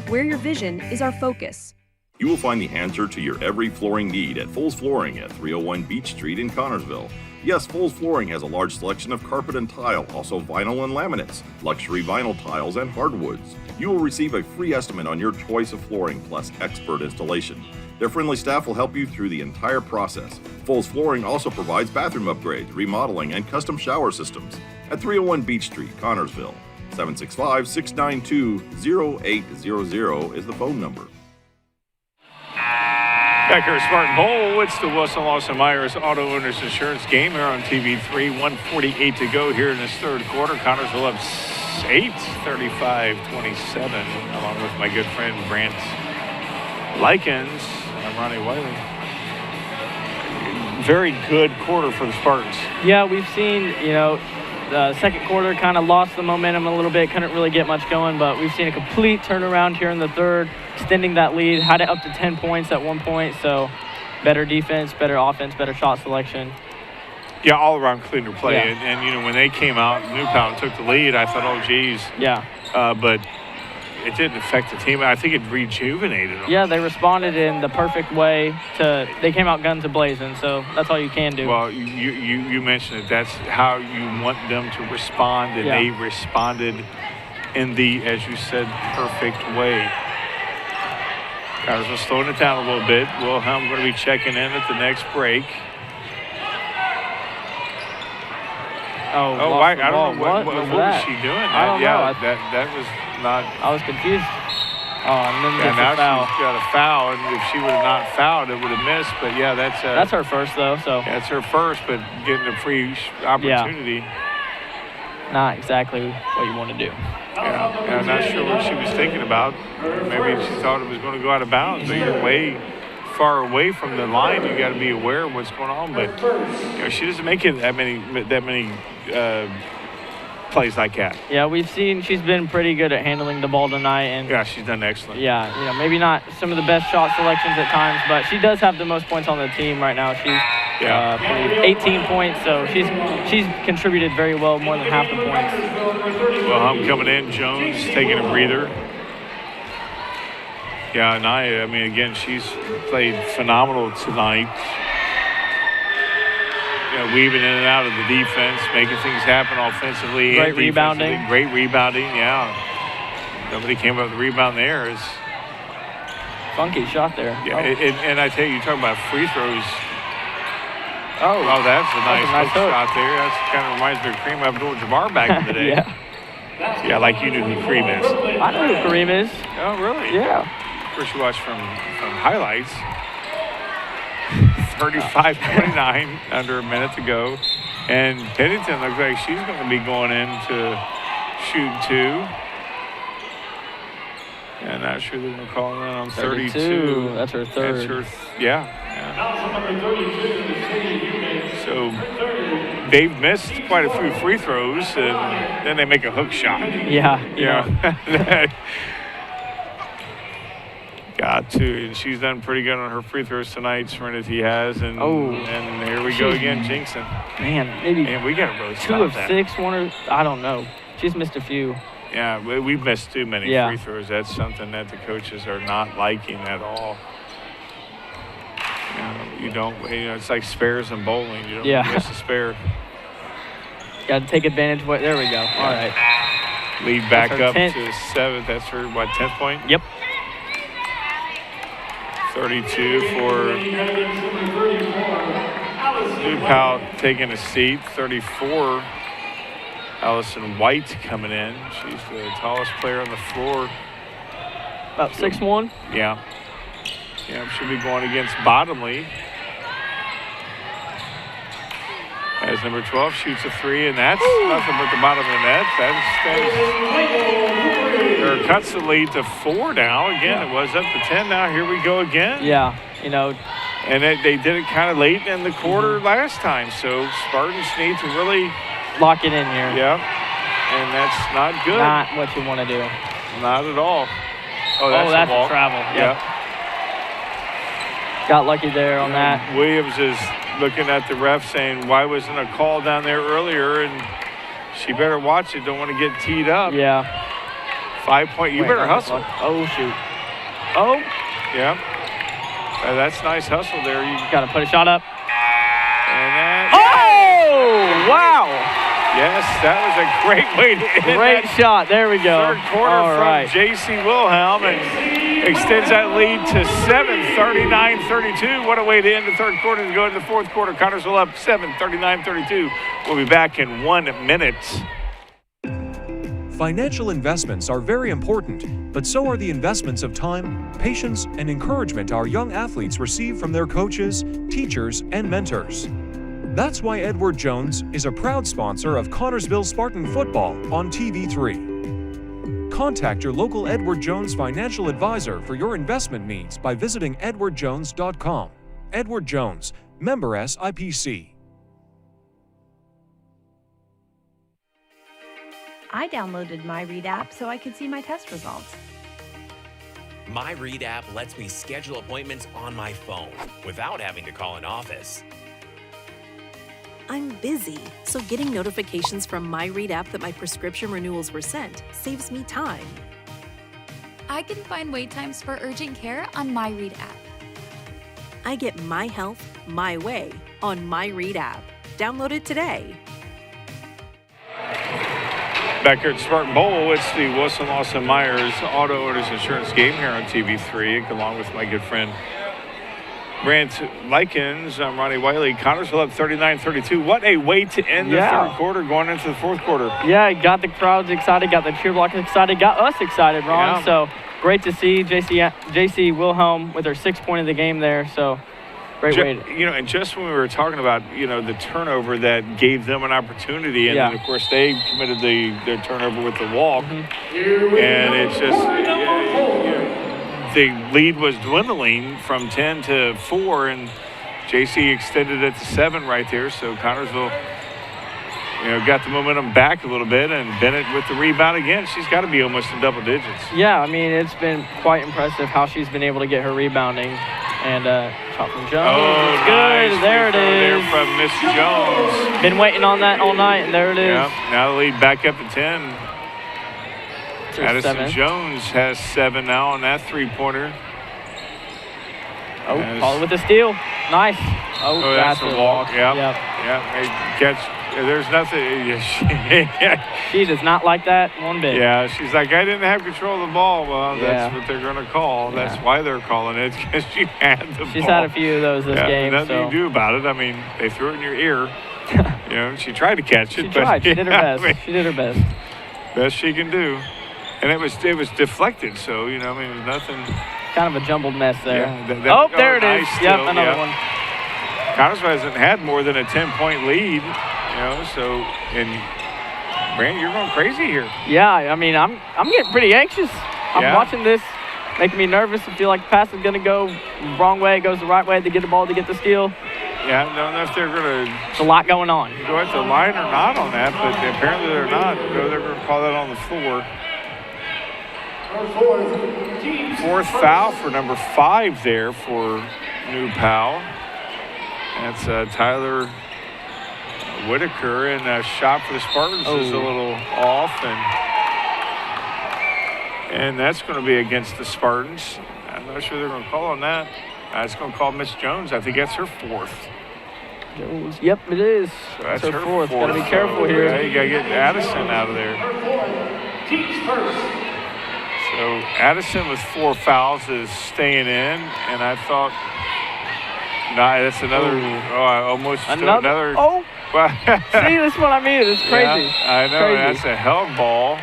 where your vision is our focus. You will find the answer to your every flooring need at Foles Flooring at 301 Beach Street in Connorsville. Yes, Foles Flooring has a large selection of carpet and tile, also vinyl and laminates, luxury vinyl tiles, and hardwoods. You will receive a free estimate on your choice of flooring plus expert installation. Their friendly staff will help you through the entire process. Foles Flooring also provides bathroom upgrades, remodeling, and custom shower systems at 301 Beach Street, Connorsville. 765-692-0800 is the phone number. Back here at Spartan Bowl, it's the Wilson Lawson Myers Auto Owners Insurance game here on TV3. 1:48 to go here in this third quarter. Connorsville up 8, 35-27, along with my good friend Brant Likens. I'm Ronnie Wiley. Very good quarter for the Spartans. Yeah, we've seen, the second quarter kind of lost the momentum a little bit, couldn't really get much going, but we've seen a complete turnaround here in the third, extending that lead, had it up to 10 points at one point, so better defense, better offense, better shot selection. Yeah, all around cleaner play. Yeah. And when they came out, Newtown took the lead, I thought, oh, geez. Yeah. But it didn't affect the team. I think it rejuvenated them. Yeah, they responded in the perfect way. They came out guns a-blazing, so that's all you can do. Well, you mentioned it. That's how you want them to respond, and they responded in the, as you said, perfect way. Guys are slowing it down a little bit. Wilhelm going to be checking in at the next break. I don't know what was she doing. I don't know. That was not. I was confused. Oh, and then now a foul. She's got a foul, and if she would have not fouled, it would have missed. But yeah, that's her first though. So that's her first, but getting a free opportunity. Not exactly what you want to do. Yeah, I'm not sure what she was thinking about. Maybe she thought it was going to go out of bounds. But you're way far away from the line. You got to be aware of what's going on. But she doesn't make it that many plays like that. Yeah, we've seen she's been pretty good at handling the ball tonight, and yeah, she's done excellent. Yeah, maybe not some of the best shot selections at times, but she does have the most points on the team right now. She's 18 points, so she's contributed very well, more than half the points. Well, I'm coming in. Jones taking a breather. Yeah, Naya, again, she's played phenomenal tonight. Weaving in and out of the defense, making things happen offensively. Great rebounding. Great rebounding, yeah. Nobody came up with the rebound there. It's funky shot there. Yeah, and I tell you, talking about free throws. Oh, that's a nice shot there. That kind of reminds me of Kareem Abdul-Jabbar back in the day. Yeah, like you knew who Kareem is. I know who Kareem is. Oh, really? Yeah. Of course, you watched from highlights. 35-29, under a minute to go. And Pennington looks like she's going to be going in to shoot two. Yeah, not sure they're going to call in on 32. That's her third. That's her, yeah. So they've missed quite a few free throws, and then they make a hook shot. Yeah. Got to, and she's done pretty good on her free throws tonight. Serenity has, and here we go again, Jinxon. Man, maybe we got to really 2 of 6, 1 or I don't know. She's missed a few. Yeah, we've missed too many free throws. That's something that the coaches are not liking at all. You don't. It's like spares in bowling. You don't miss a spare. Got to take advantage. There we go. All right. Lead back up to 7th. That's her 10th point. Yep. 32 for Newtown taking a seat. 34, Allison White coming in. She's the tallest player on the floor. About 6'1". Yeah. She'll be going against Bottomley. As number 12 shoots a 3, and that's nothing but the bottom of the net. Or cuts the lead to 4 now. Again, it was up to 10 now. Here we go again. Yeah, And they did it kind of late in the quarter last time, so Spartans need to really lock it in here. Yeah, and that's not good. Not what you want to do. Not at all. Oh, that's a travel. Yeah. Got lucky there on that. Williams is looking at the ref saying, why wasn't a call down there earlier? And she better watch it. Don't want to get teed up. Yeah. 5 point. You better hustle. Oh, shoot. Oh. Yeah. That's nice hustle there. You got to put a shot up. And that, oh, wow. Yes, that was a great way to end Great shot. There we go. Third quarter from J.C. Wilhelm, and extends that lead to 7, 39-32. What a way to end the third quarter to go into the fourth quarter. Connersville up 7, 39-32. We'll be back in 1 minute. Financial investments are very important, but so are the investments of time, patience, and encouragement our young athletes receive from their coaches, teachers, and mentors. That's why Edward Jones is a proud sponsor of Connersville Spartan football on TV3. Contact your local Edward Jones financial advisor for your investment needs by visiting edwardjones.com. Edward Jones, member SIPC. I downloaded My Read app so I could see my test results. My Read app lets me schedule appointments on my phone without having to call an office. I'm busy, so getting notifications from My Read app that my prescription renewals were sent saves me time. I can find wait times for urgent care on My Read app. I get my health my way on My Read app. Download it today. Back here at Spartan Bowl, it's the Wilson Lawson Myers Auto Owners Insurance game here on TV3, along with my good friend Grant Likens. I'm Ronnie Wiley. Connersville up 39-32. What a way to end the third quarter, going into the fourth quarter. Yeah, got the crowds excited, got the cheer block excited, got us excited, Ron. Yeah. So great to see J.C. Wilhelm with her 6th point of the game there. So great way to, you know, and just when we were talking about, you know, the turnover that gave them an opportunity, and then of course they committed their turnover with the walk, and it's just the lead was dwindling from 10 to 4, and JC extended it to 7 right there. So Connersville, you know, got the momentum back a little bit, and Bennett with the rebound again. She's got to be almost in double digits. Yeah, I mean, it's been quite impressive how she's been able to get her rebounding. And shot from Jones. Oh, it's good. Nice. There it is. There from Miss Jones. Been waiting on that all night, and there it is. Yeah, now the lead back up to 10. Addison 7. Jones has 7 now on that three-pointer. Oh, Paul with the steal. Nice. Oh, that's a walk. Yep. Yep. Catch. There's nothing. She does not like that one bit. Yeah, she's like, I didn't have control of the ball. Well, that's what they're going to call. That's why they're calling it, because she had the ball. She's had a few of those this game. Nothing so. you can do about it. I mean, they threw it in your ear. You know, she tried to catch it. She tried. She did her best. She did her best. Best she can do. And it was deflected, so, you know, I mean, it was nothing. Kind of a jumbled mess there. Yeah, there it is. Nice yep, steal, another one. Connersville hasn't had more than a 10-point lead, you know, so, and Brandon, you're going crazy here. Yeah, I mean, I'm getting pretty anxious. I'm watching this, making me nervous. I feel like the pass is going to go the wrong way. It goes the right way to get the ball, to get the steal. Yeah, I don't know if they're going to. It's a lot going on. Go at the line or not on that, but apparently they're not. They're going to call that on the floor. Fourth foul for number 5 there for New Powell. That's Tyler Whitaker, and a shot for the Spartans is a little off, and that's going to be against the Spartans. I'm not sure they're going to call on that. It's going to call Miss Jones. I think that's her 4th. Jones, yep, it is. So that's her 4th. Got to be So, careful here. Yeah, you got to get Addison out of there. So Addison with 4 fouls is staying in, and I thought, that's another. Another. Oh. See, this is what I mean. It's crazy. Yeah, I know. Crazy. That's a held ball.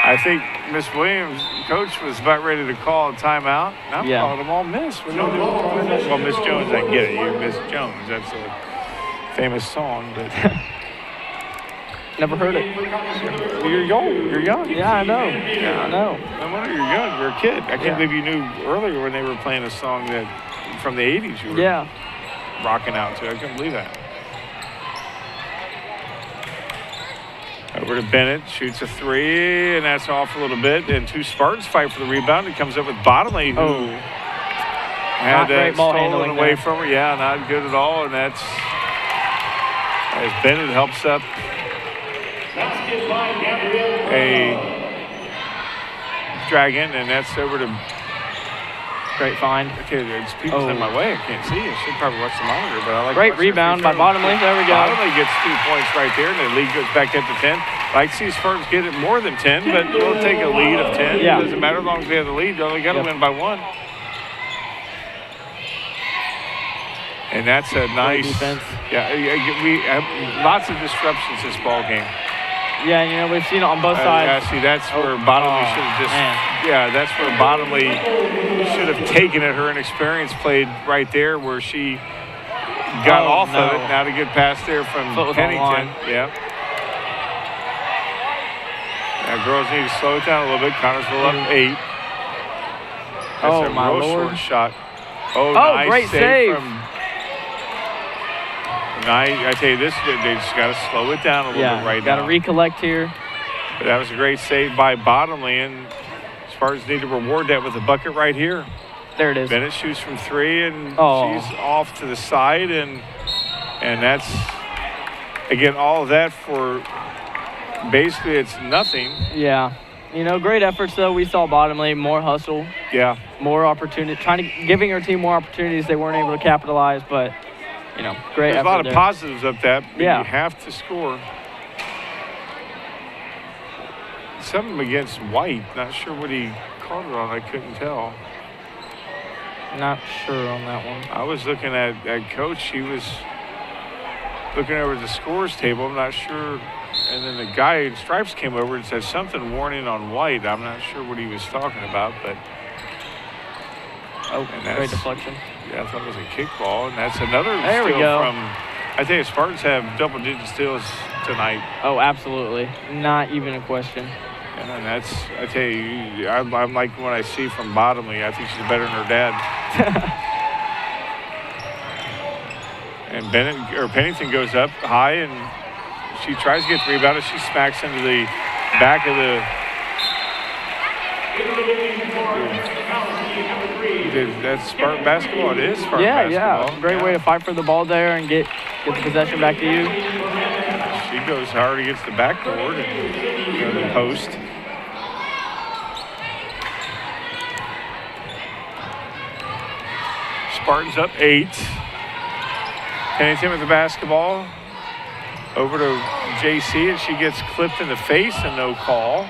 I think Miss Williams, coach, was about ready to call a timeout. And I'm calling them all miss. Well, Miss Jones, I get it. You're Miss Jones. That's a famous song, but. Never heard it. You're young. You're young. Yeah, I know. Yeah, I know. No wonder you're young. You're a kid. I can't believe you knew earlier when they were playing a song that from the 80s you were rocking out to. I couldn't believe that. Over to Bennett, shoots a 3, and that's off a little bit. And 2 Spartans fight for the rebound. It comes up with Bottomley, who had that stolen away from her. Yeah, not good at all. And that's as Bennett helps up a Dragon, and that's over to Great find. Okay, there's people in my way. I can't see. I should probably watch the monitor, but I like. Great rebound by Bottomley. There we go. Bottomley gets 2 points right there, and the lead goes back up to 10. I'd like to see Spartans get it more than 10, but we'll take a lead of 10. Yeah. It doesn't matter as long as we have the lead. You only got to win by 1. And that's a nice defense. Yeah, we have lots of disruptions this ball game. Yeah, you know, we've seen it on both sides. Yeah, see, that's where Bottomley should have just. Man. Yeah, that's where Bottomley should have taken it. Her inexperience played right there where she got off of it. Now to get past there from Pennington. Yeah. Now girls need to slow it down a little bit. Connorsville up 8. That's a my real Lord. short shot. Oh, nice great save. from. I tell you, they just got to slow it down a little bit right now. Got to recollect here. But that was a great save by Bottomley, and Spartans need to reward that with a bucket right here. There it is. Bennett shoots from 3, and she's off to the side, and that's, again, all of that for basically it's nothing. Yeah. You know, great efforts, though. We saw Bottomley, more hustle. Yeah. More opportunity, giving her team more opportunities. They weren't able to capitalize, but, you know, great There's effort a lot of there. positives up that, but Yeah. you have to score. Something against White. Not sure what he called it on. I couldn't tell. Not sure on that one. I was looking at Coach. He was looking over the scores table. I'm not sure. And then the guy in stripes came over and said something warning on White. I'm not sure what he was talking about, but. Oh, great deflection. Yeah, I thought it was a kickball, and that's another There we steal go. from. I tell you, Spartans have double-digit steals tonight. Oh, absolutely. Not even a question. And that's, I tell you, I'm like when I see from Bottomley, I think she's better than her dad. And Pennington goes up high, and she tries to get the rebound, and she smacks into the back of the. That's Spartan basketball. It is Spartan basketball. Yeah. Great way to fight for the ball there and get the possession back to you. She goes hard against the backboard and the post. Spartans up 8. Pennington with the basketball. Over to JC, and she gets clipped in the face and no call.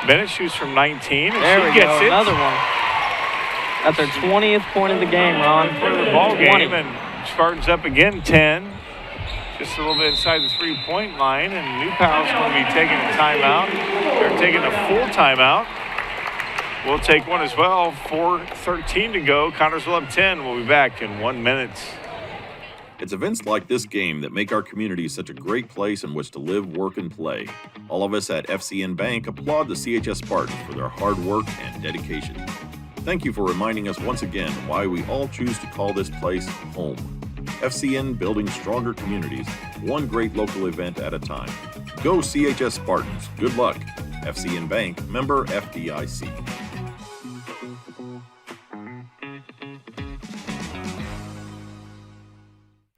Bennett shoots from 19, and There she we gets go. it. Another one. That's her 20th point of the game, Ron. For the ball game, and Spartans up again 10. Just a little bit inside the three-point line, and New Pal's going to be taking a timeout. They're taking a full timeout. We'll take one as well. 4:13 to go. Connorsville up 10. We'll be back in 1 minute. It's events like this game that make our community such a great place in which to live, work, and play. All of us at FCN Bank applaud the CHS Spartans for their hard work and dedication. Thank you for reminding us once again why we all choose to call this place home. FCN, building stronger communities, one great local event at a time. Go CHS Spartans. Good luck. FCN Bank, member FDIC.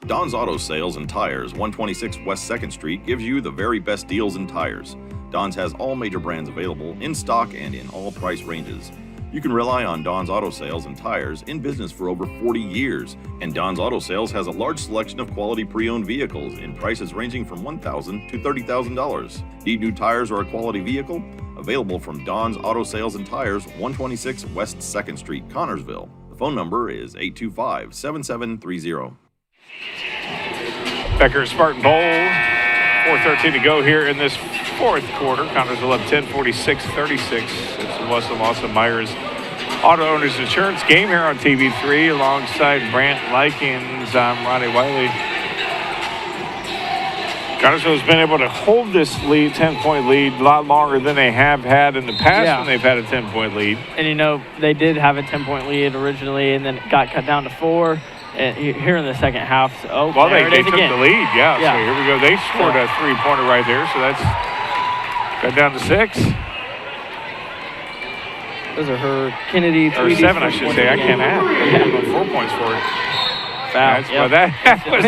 Don's Auto Sales and Tires, 126 West 2nd Street, gives you the very best deals in tires. Don's has all major brands available, in stock and in all price ranges. You can rely on Don's Auto Sales and Tires, in business for over 40 years. And Don's Auto Sales has a large selection of quality pre-owned vehicles in prices ranging from $1,000 to $30,000. Need new tires or a quality vehicle? Available from Don's Auto Sales and Tires, 126 West 2nd Street, Connorsville. The phone number is 825-7730. Becker Spartan Bowl. 4:13 to go here in this fourth quarter. Connorsville up 10, 46-36. It's the Wilson Myers Auto Owners Insurance game here on TV3 alongside Brant Likens. I'm Ronnie Wiley. Connorsville has been able to hold this lead, 10-point lead, a lot longer than they have had in the past when they've had a 10-point lead. And, you know, they did have a 10-point lead originally, and then it got cut down to 4. And here in the second half, well, they took again. the lead, yeah. So here we go. They scored a three-pointer right there, so that's got down to 6. Those are her Kennedy. Or 7, I should say. I can't add. Yeah. 4 points for it. Foul. Well, that was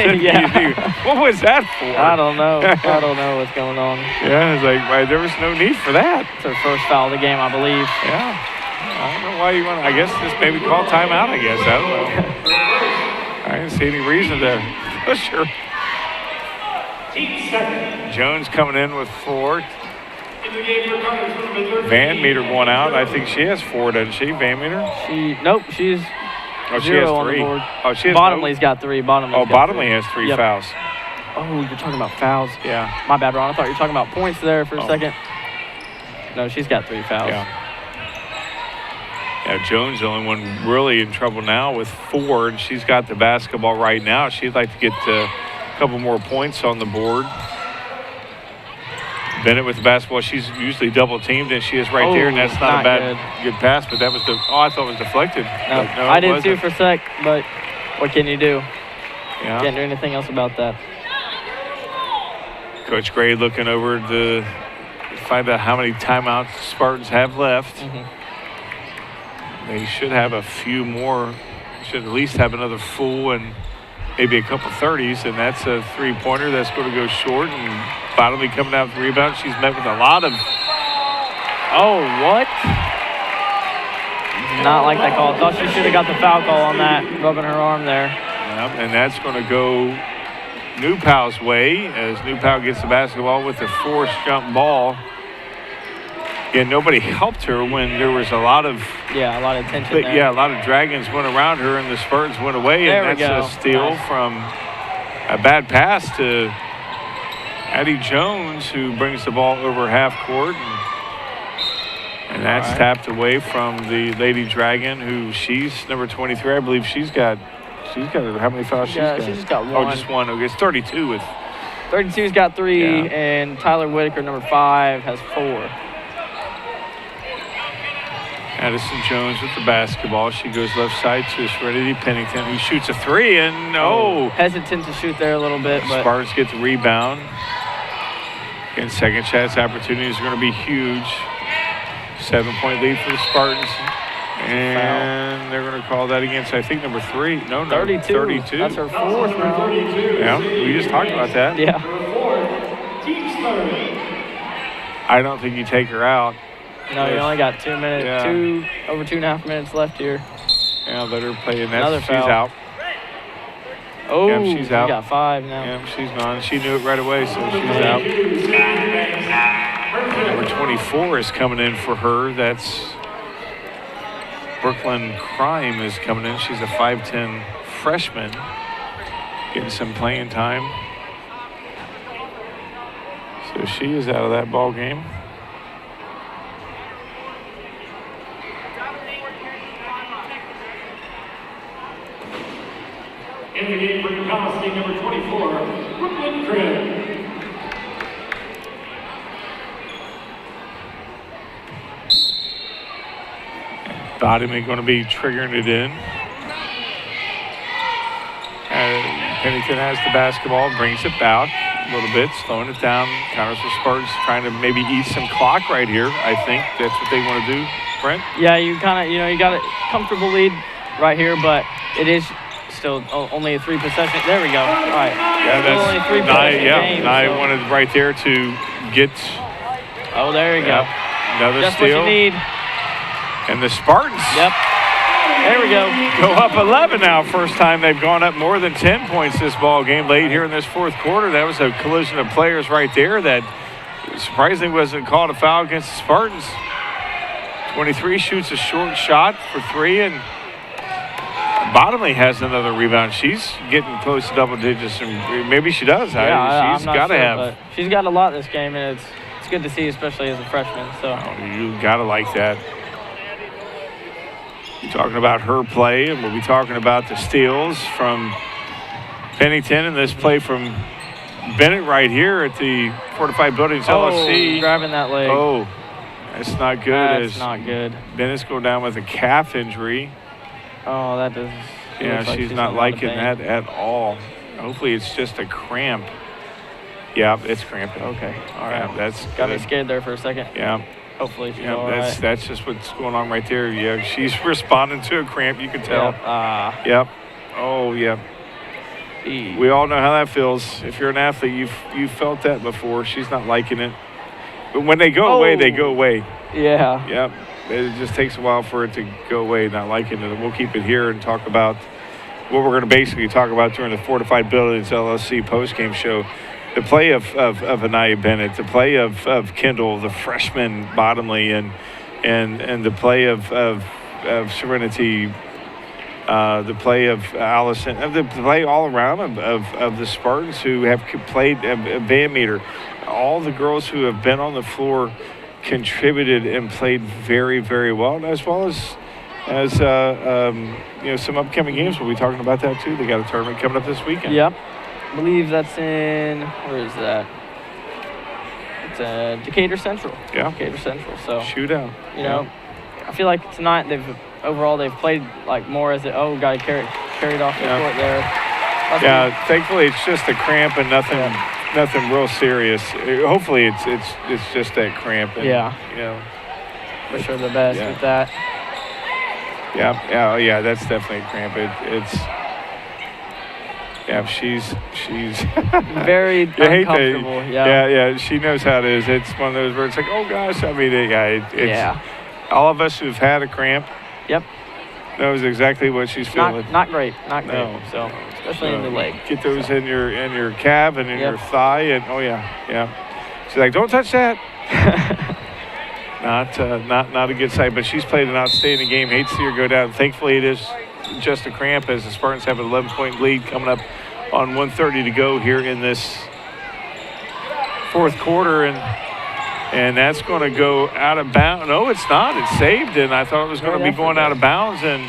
What was that for? I don't know. I don't know what's going on. Yeah, it's like there was no need for that. It's her first foul of the game, I believe. Yeah. I don't know why you want to. I guess just maybe call timeout, I guess. I don't know. I didn't see any reason to push her. Jones coming in with 4. Van Meter going out. I think she has 4, doesn't she? Van Meter? Nope, she's she has 3 on the board. Oh, she has Bottomley's got 3. Bottomley has 3 Yep. fouls. Oh, you're talking about fouls. Yeah. My bad, Ron. I thought you were talking about points there for a second. No, she's got 3 fouls. Yeah, Jones the only one really in trouble now with 4, and she's got the basketball right now. She'd like to get a couple more points on the board. Bennett with the basketball. She's usually double teamed, and she is right there, and that's not a bad good pass, but that was I thought it was deflected. No, I did too for a sec, but what can you do? Yeah. Can't do anything else about that. Coach Gray looking over to find out how many timeouts the Spartans have left. They should have a few more. Should at least have another full and maybe a couple 30s, and that's a 3-pointer that's going to go short. And Bottomley coming out with the rebound. She's met with a lot of. Oh, what? Not like that call. Thought she should have got the foul call on that, rubbing her arm there. Yep, and that's going to go New Pal's way as New Pal gets the basketball with a forced jump ball. Yeah, nobody helped her when there was a lot of tension there. Yeah, a lot of Dragons went around her and the Spartans went away. There and we that's go. a steal from a bad pass to Addie Jones, who brings the ball over half court. And that's tapped away from the Lady Dragon, who she's number 23. I believe she's got how many fouls she's got? She's just got 1. Oh, just 1. Okay, it's 32 with. 32's got 3, and Tyler Whitaker, number 5, has 4. Addison Jones with the basketball. She goes left side to Serenity Pennington, who shoots a 3, and hesitant to shoot there a little bit. But Spartans get the rebound. And second chance opportunities are going to be huge. 7-point lead for the Spartans. And they're going to call that against, I think, number 3. No, 32. 32. That's her 4th round. Yeah, we just talked about that. Yeah. I don't think you take her out. No, you only got 2 minutes, over 2.5 minutes left here. Yeah, let her play, and Another she's foul. out. Oh, yeah, she's out. She got 5 now. Yeah, she's gone. She knew it right away, so she's out. Number 24 is coming in for her. That's Brooklyn Crime is coming in. She's a 5'10" freshman, getting some playing time. So she is out of that ball game. In the game for Palestine, number 24, Brooklyn Crib. Bottomley going to be triggering it in. Pennington has the basketball, brings it out a little bit, slowing it down. Connersville Spartans trying to maybe eat some clock right here. I think that's what they want to do, Brent. Yeah, you kind of, you got a comfortable lead right here, but it is still only a 3 possession. There we go. All right. Yeah, that's only a 3 possession game. I wanted right there to get. Oh, there you go. Another Just steal. what you need. And the Spartans. Yep. There we go. Go up 11 now. First time they've gone up more than 10 points this ball game. Late here in this fourth quarter, that was a collision of players right there that surprisingly wasn't called a foul against the Spartans. 23 shoots a short shot for 3, and Bottomley has another rebound. She's getting close to double digits, and maybe she does. Yeah, she's got to have. She's got a lot this game, and it's good to see, especially as a freshman. So you got to like that. We're talking about her play, and we'll be talking about the steals from Pennington, and this play from Bennett right here at the Fortified Buildings LSC. Grabbing that leg. Oh, that's not good. That's not good. Bennett's going down with a calf injury. Oh, that does. Yeah, she's not liking that at all. Hopefully it's just a cramp. Yeah, it's cramping. Okay, all right. Yeah, that's got me scared there for a second. Yeah. Hopefully she's yeah, all that's right. just what's going on right there. Yeah, she's responding to a cramp. You can tell. Yep. Yep. Oh, yeah. We all know how that feels. If you're an athlete, you've felt that before. She's not liking it. But when they go away, they go away. Yeah. Yep. it just takes a while for it to go away, not liking it. And we'll keep it here and talk about what we're going to basically talk about during the Fortified Buildings LLC postgame show. The play of Anaya Bennett, the play of Kendall, the freshman Bottomley, and the play of Serenity, the play of Allison, the play all around of the Spartans who have played band meter. All the girls who have been on the floor contributed and played very, very well, as well as some upcoming games. We'll be talking about that too. They got a tournament coming up this weekend. Yep. I believe that's in, where is that? It's Decatur Central. Yeah. Decatur Central. So shootout. You know, I feel like tonight they've played like more as got carried off the court there. Thankfully it's just a cramp and nothing real serious. Hopefully it's just that cramp. And, wish her the best with that. Yeah, that's definitely a cramp. She's very uncomfortable. Yeah, she knows how it is. It's one of those where it's like, oh gosh, I mean, all of us who've had a cramp. Yep. Knows exactly what she's feeling. Not great. So especially in the leg. Get those in your calf and in your thigh, and she's like, don't touch that. Not a good sight, but she's played an outstanding game. Hate to see her go down. Thankfully, it is just a cramp as the Spartans have an 11-point lead coming up on 1:30 to go here in this fourth quarter, and that's going to go out of bounds. No, it's not. It's saved, and I thought it was going to be going out of bounds, and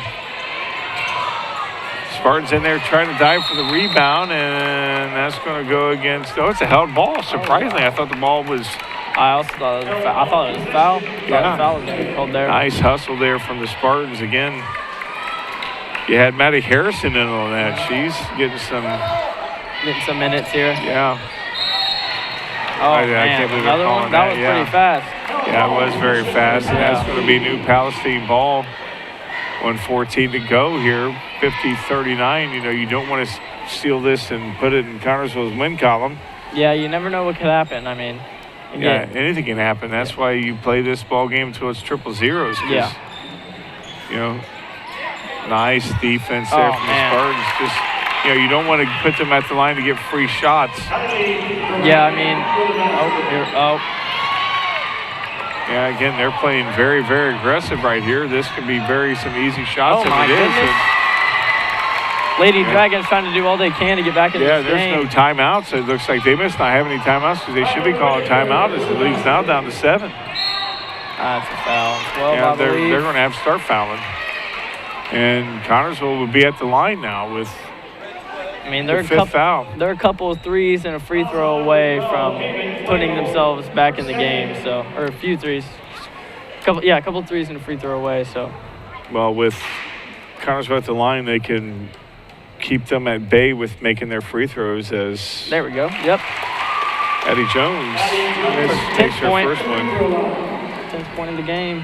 Spartans in there trying to dive for the rebound, and that's going to go against. Oh, it's a held ball. Surprisingly, I thought the ball was. I also thought it was a foul. Yeah. Foul was going to be called there. Nice hustle there from the Spartans again. You had Maddie Harrison in on that. She's getting some minutes here. Yeah. I can't believe another one. That was pretty fast. Yeah, it was very fast. And that's going to be New Palestine ball. 1:14 to go here. 50-39. You don't want to steal this and put it in Connersville's win column. Yeah, you never know what could happen. I mean, anything can happen. That's why you play this ball game until it's 0-0s. Yeah. Nice defense there from the Spartans. Just, you don't want to put them at the line to get free shots. Yeah, I mean, Yeah, again, they're playing very, very aggressive right here. This could be some easy shots if it is. Lady Dragons trying to do all they can to get back in this game. Yeah, there's no timeouts. It looks like they must not have any timeouts because they should be calling timeout as the league's now down to 7. That's a foul. They're going to have to start fouling. And Connersville will be at the line now with the fifth foul. They're a couple of threes and a free throw away from putting themselves back in the game. Or a few threes. A couple of threes and a free throw away. So. Well, with Connersville at the line, they can keep them at bay with making their free throws as. There we go. Yep. Addie Jones makes her first one. 10th point of the game.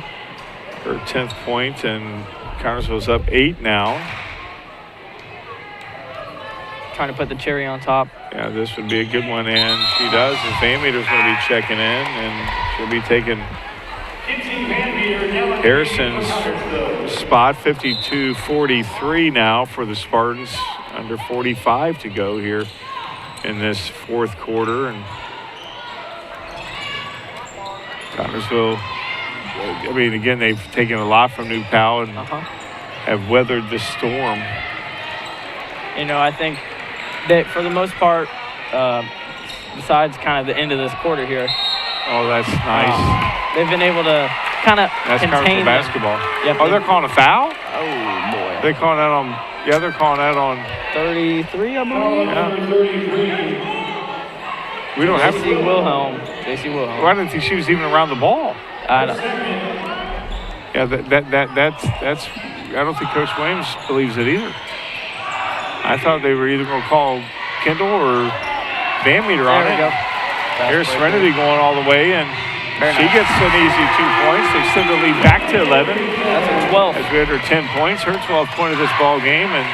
Her 10th point, and Connersville's up 8 now. Trying to put the cherry on top. Yeah, this would be a good one, and she does. The Van Meter's going to be checking in, and she'll be taking Harrison's spot. 52-43 now for the Spartans. Under 45 to go here in this fourth quarter, and Connersville. I mean, again, they've taken a lot from New Pal and have weathered the storm. I think that for the most part, besides kind of the end of this quarter here. Oh, that's nice. They've been able to kind of contain basketball. Yep. Oh, they're calling a foul? Oh, boy. They're calling that on. Yeah, they're calling that on 33, I believe. Yeah. We don't have JC Wilhelm. Well, I didn't think she was even around the ball. I know. Yeah, that's. I don't think Coach Williams believes it either. I thought they were either going to call Kendall or Van Meter on it. Here's Serenity going all the way, and she gets an easy 2 points. They send the lead back to 11. That's a 12. As we had her 10 points, her 12th point of this ball game, and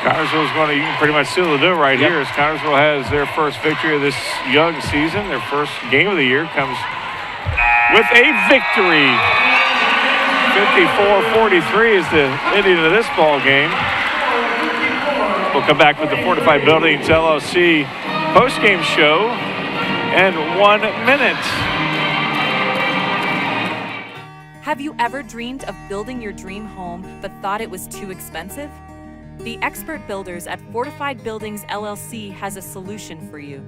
Connersville's going to, you can pretty much seal the deal right here as Connersville has their first victory of this young season. Their first game of the year comes with a victory. 54-43 is the ending of this ball game. We'll come back with the Fortified Buildings LLC postgame show in 1 minute. Have you ever dreamed of building your dream home but thought it was too expensive? The expert builders at Fortified Buildings LLC has a solution for you.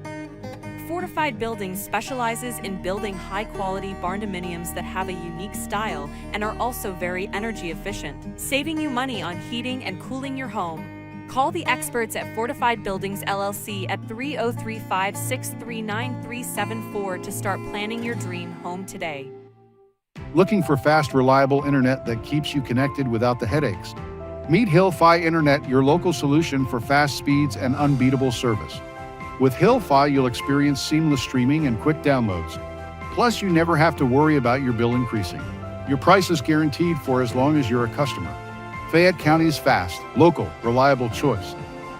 Fortified Buildings specializes in building high-quality barndominiums that have a unique style and are also very energy efficient, saving you money on heating and cooling your home. Call the experts at Fortified Buildings LLC at 3035-639-374 to start planning your dream home today. Looking for fast, reliable internet that keeps you connected without the headaches? Meet Hill-Fi Internet, your local solution for fast speeds and unbeatable service. With Hill-Fi, you'll experience seamless streaming and quick downloads. Plus, you never have to worry about your bill increasing. Your price is guaranteed for as long as you're a customer. Fayette County's fast, local, reliable choice.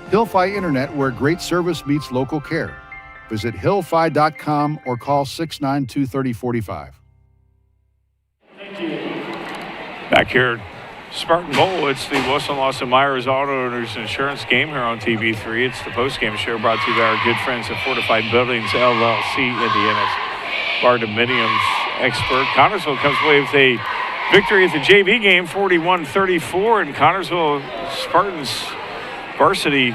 Hill-Fi Internet, where great service meets local care. Visit hillfi.com or call 692-3045. Back here, Spartan Bowl. It's the Wilson Lawson Myers Auto Owners Insurance game here on TV3. It's the postgame show brought to you by our good friends at Fortified Buildings LLC, Indiana's barndominiums expert. Connersville comes away with a victory at the JV game, 41-34, and Connersville Spartans varsity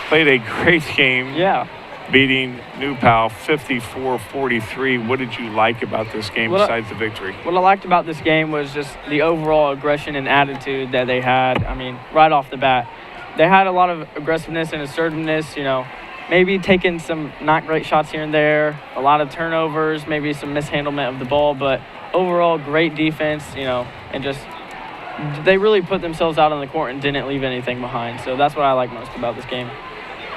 played a great game. Yeah. Beating New Pal 54-43. What did you like about this game besides the victory? What I liked about this game was just the overall aggression and attitude that they had. I mean, right off the bat, they had a lot of aggressiveness and assertiveness, maybe taking some not great shots here and there, a lot of turnovers, maybe some mishandlement of the ball, but overall great defense, and just they really put themselves out on the court and didn't leave anything behind. So that's what I like most about this game.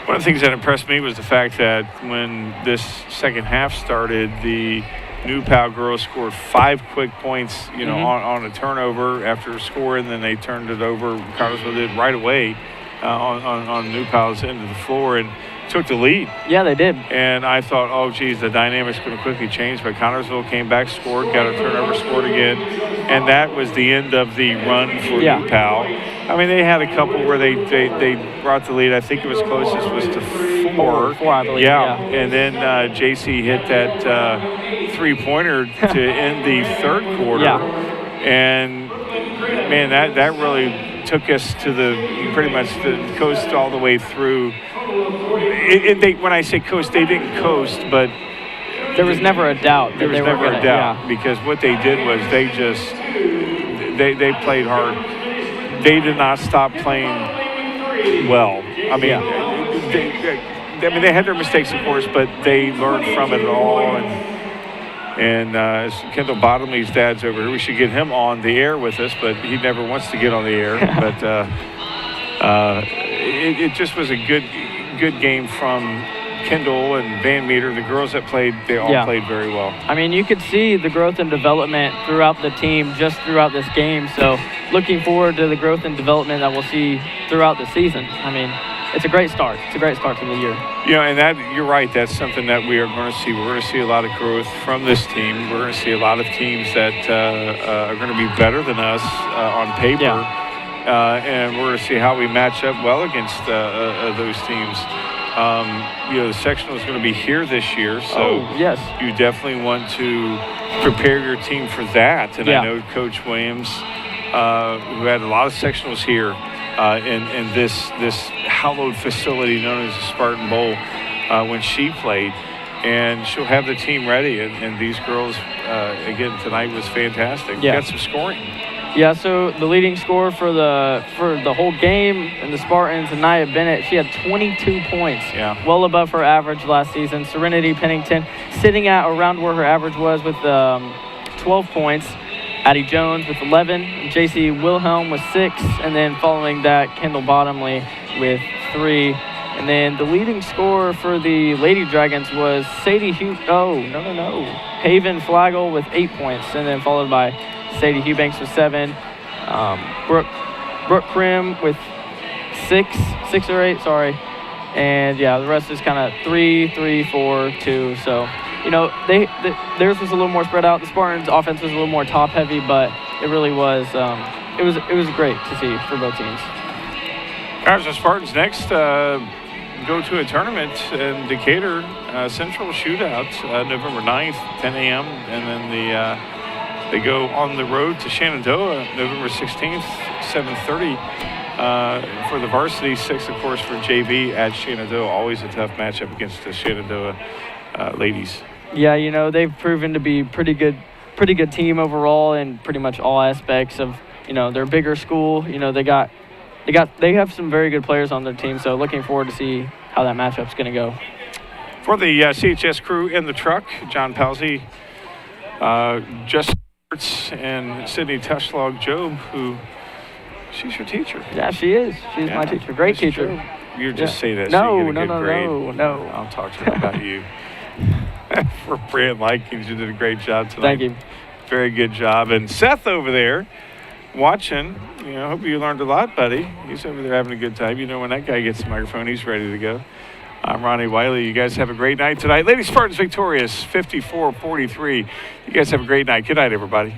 One of the things that impressed me was the fact that when this second half started, the New Pal girls scored 5 quick points, on a turnover after scoring, then they turned it over. Connersville did right away on New Pal's end of the floor and took the lead. Yeah, they did. And I thought, oh, geez, the dynamic's going to quickly change. But Connersville came back, scored, got a turnover, scored again. And that was the end of the run for New Pal. I mean, they had a couple where they brought the lead. I think it was closest was to 4. 4, I believe. Yeah. And then JC hit that three-pointer to end the third quarter. Yeah. And, man, that really took us to pretty much the coast all the way through. When I say coast, they didn't coast, but there was never a doubt. There was never a doubt because what they did was they played hard. They did not stop playing well. I mean, they had their mistakes, of course, but they learned from it all. And Kendall Bottomley's dad's over here. We should get him on the air with us, but he never wants to get on the air. But it just was a good game from Kendall and Van Meter. The girls that played, they all played very well. I mean, you could see the growth and development throughout the team just throughout this game. So looking forward to the growth and development that we'll see throughout the season. I mean, it's a great start. It's a great start to the year. And that you're right. That's something that we are going to see. We're going to see a lot of growth from this team. We're going to see a lot of teams that are going to be better than us on paper. Yeah. And we're going to see how we match up well against those teams. The sectional is going to be here this year, so yes, you definitely want to prepare your team for that. And I know Coach Williams, who had a lot of sectionals here in this hallowed facility known as the Spartan Bowl when she played, and she'll have the team ready. And these girls, again, tonight was fantastic. Yeah. Got some scoring. Yeah, so the leading scorer for the whole game in the Spartans, Anaya Bennett, she had 22 points. Yeah. Well above her average last season. Serenity Pennington sitting at around where her average was with 12 points. Addie Jones with 11. J.C. Wilhelm with 6. And then following that, Kendall Bottomley with 3. And then the leading scorer for the Lady Dragons was Haven Flagel with 8 points. And then followed by Sadie Hubanks with 7. Brooke Krim with 6 or 8, sorry. And yeah, the rest is kind of 3, 3, 4, 2. So, theirs was a little more spread out. The Spartans' offense was a little more top heavy, but It really was. It was great to see for both teams. Guys, the Spartans next go to a tournament in Decatur, Central Shootout, November 9th, 10 a.m. And then they go on the road to Shenandoah, November 16th, 7:30 for the varsity. 6, of course, for JV at Shenandoah. Always a tough matchup against the Shenandoah ladies. Yeah, they've proven to be pretty good team overall in pretty much all aspects of, their bigger school. They have some very good players on their team, so looking forward to see how that matchup's going to go. For the CHS crew in the truck, John Palsy, Justin Roberts, and Sydney Tushlog Job, who, she's your teacher. Yeah, she is. She's my teacher. Great teacher. You just say that No, so you get a good grade. No. I'll talk to her about you. For Brand Likings, you did a great job tonight. Thank you. Very good job. And Seth over there watching, hope you learned a lot, buddy. He's over there having a good time. When that guy gets the microphone, he's ready to go. I'm Ronnie Wiley. You guys have a great night tonight. Lady Spartans victorious, 54-43. You guys have a great night. Good night, everybody.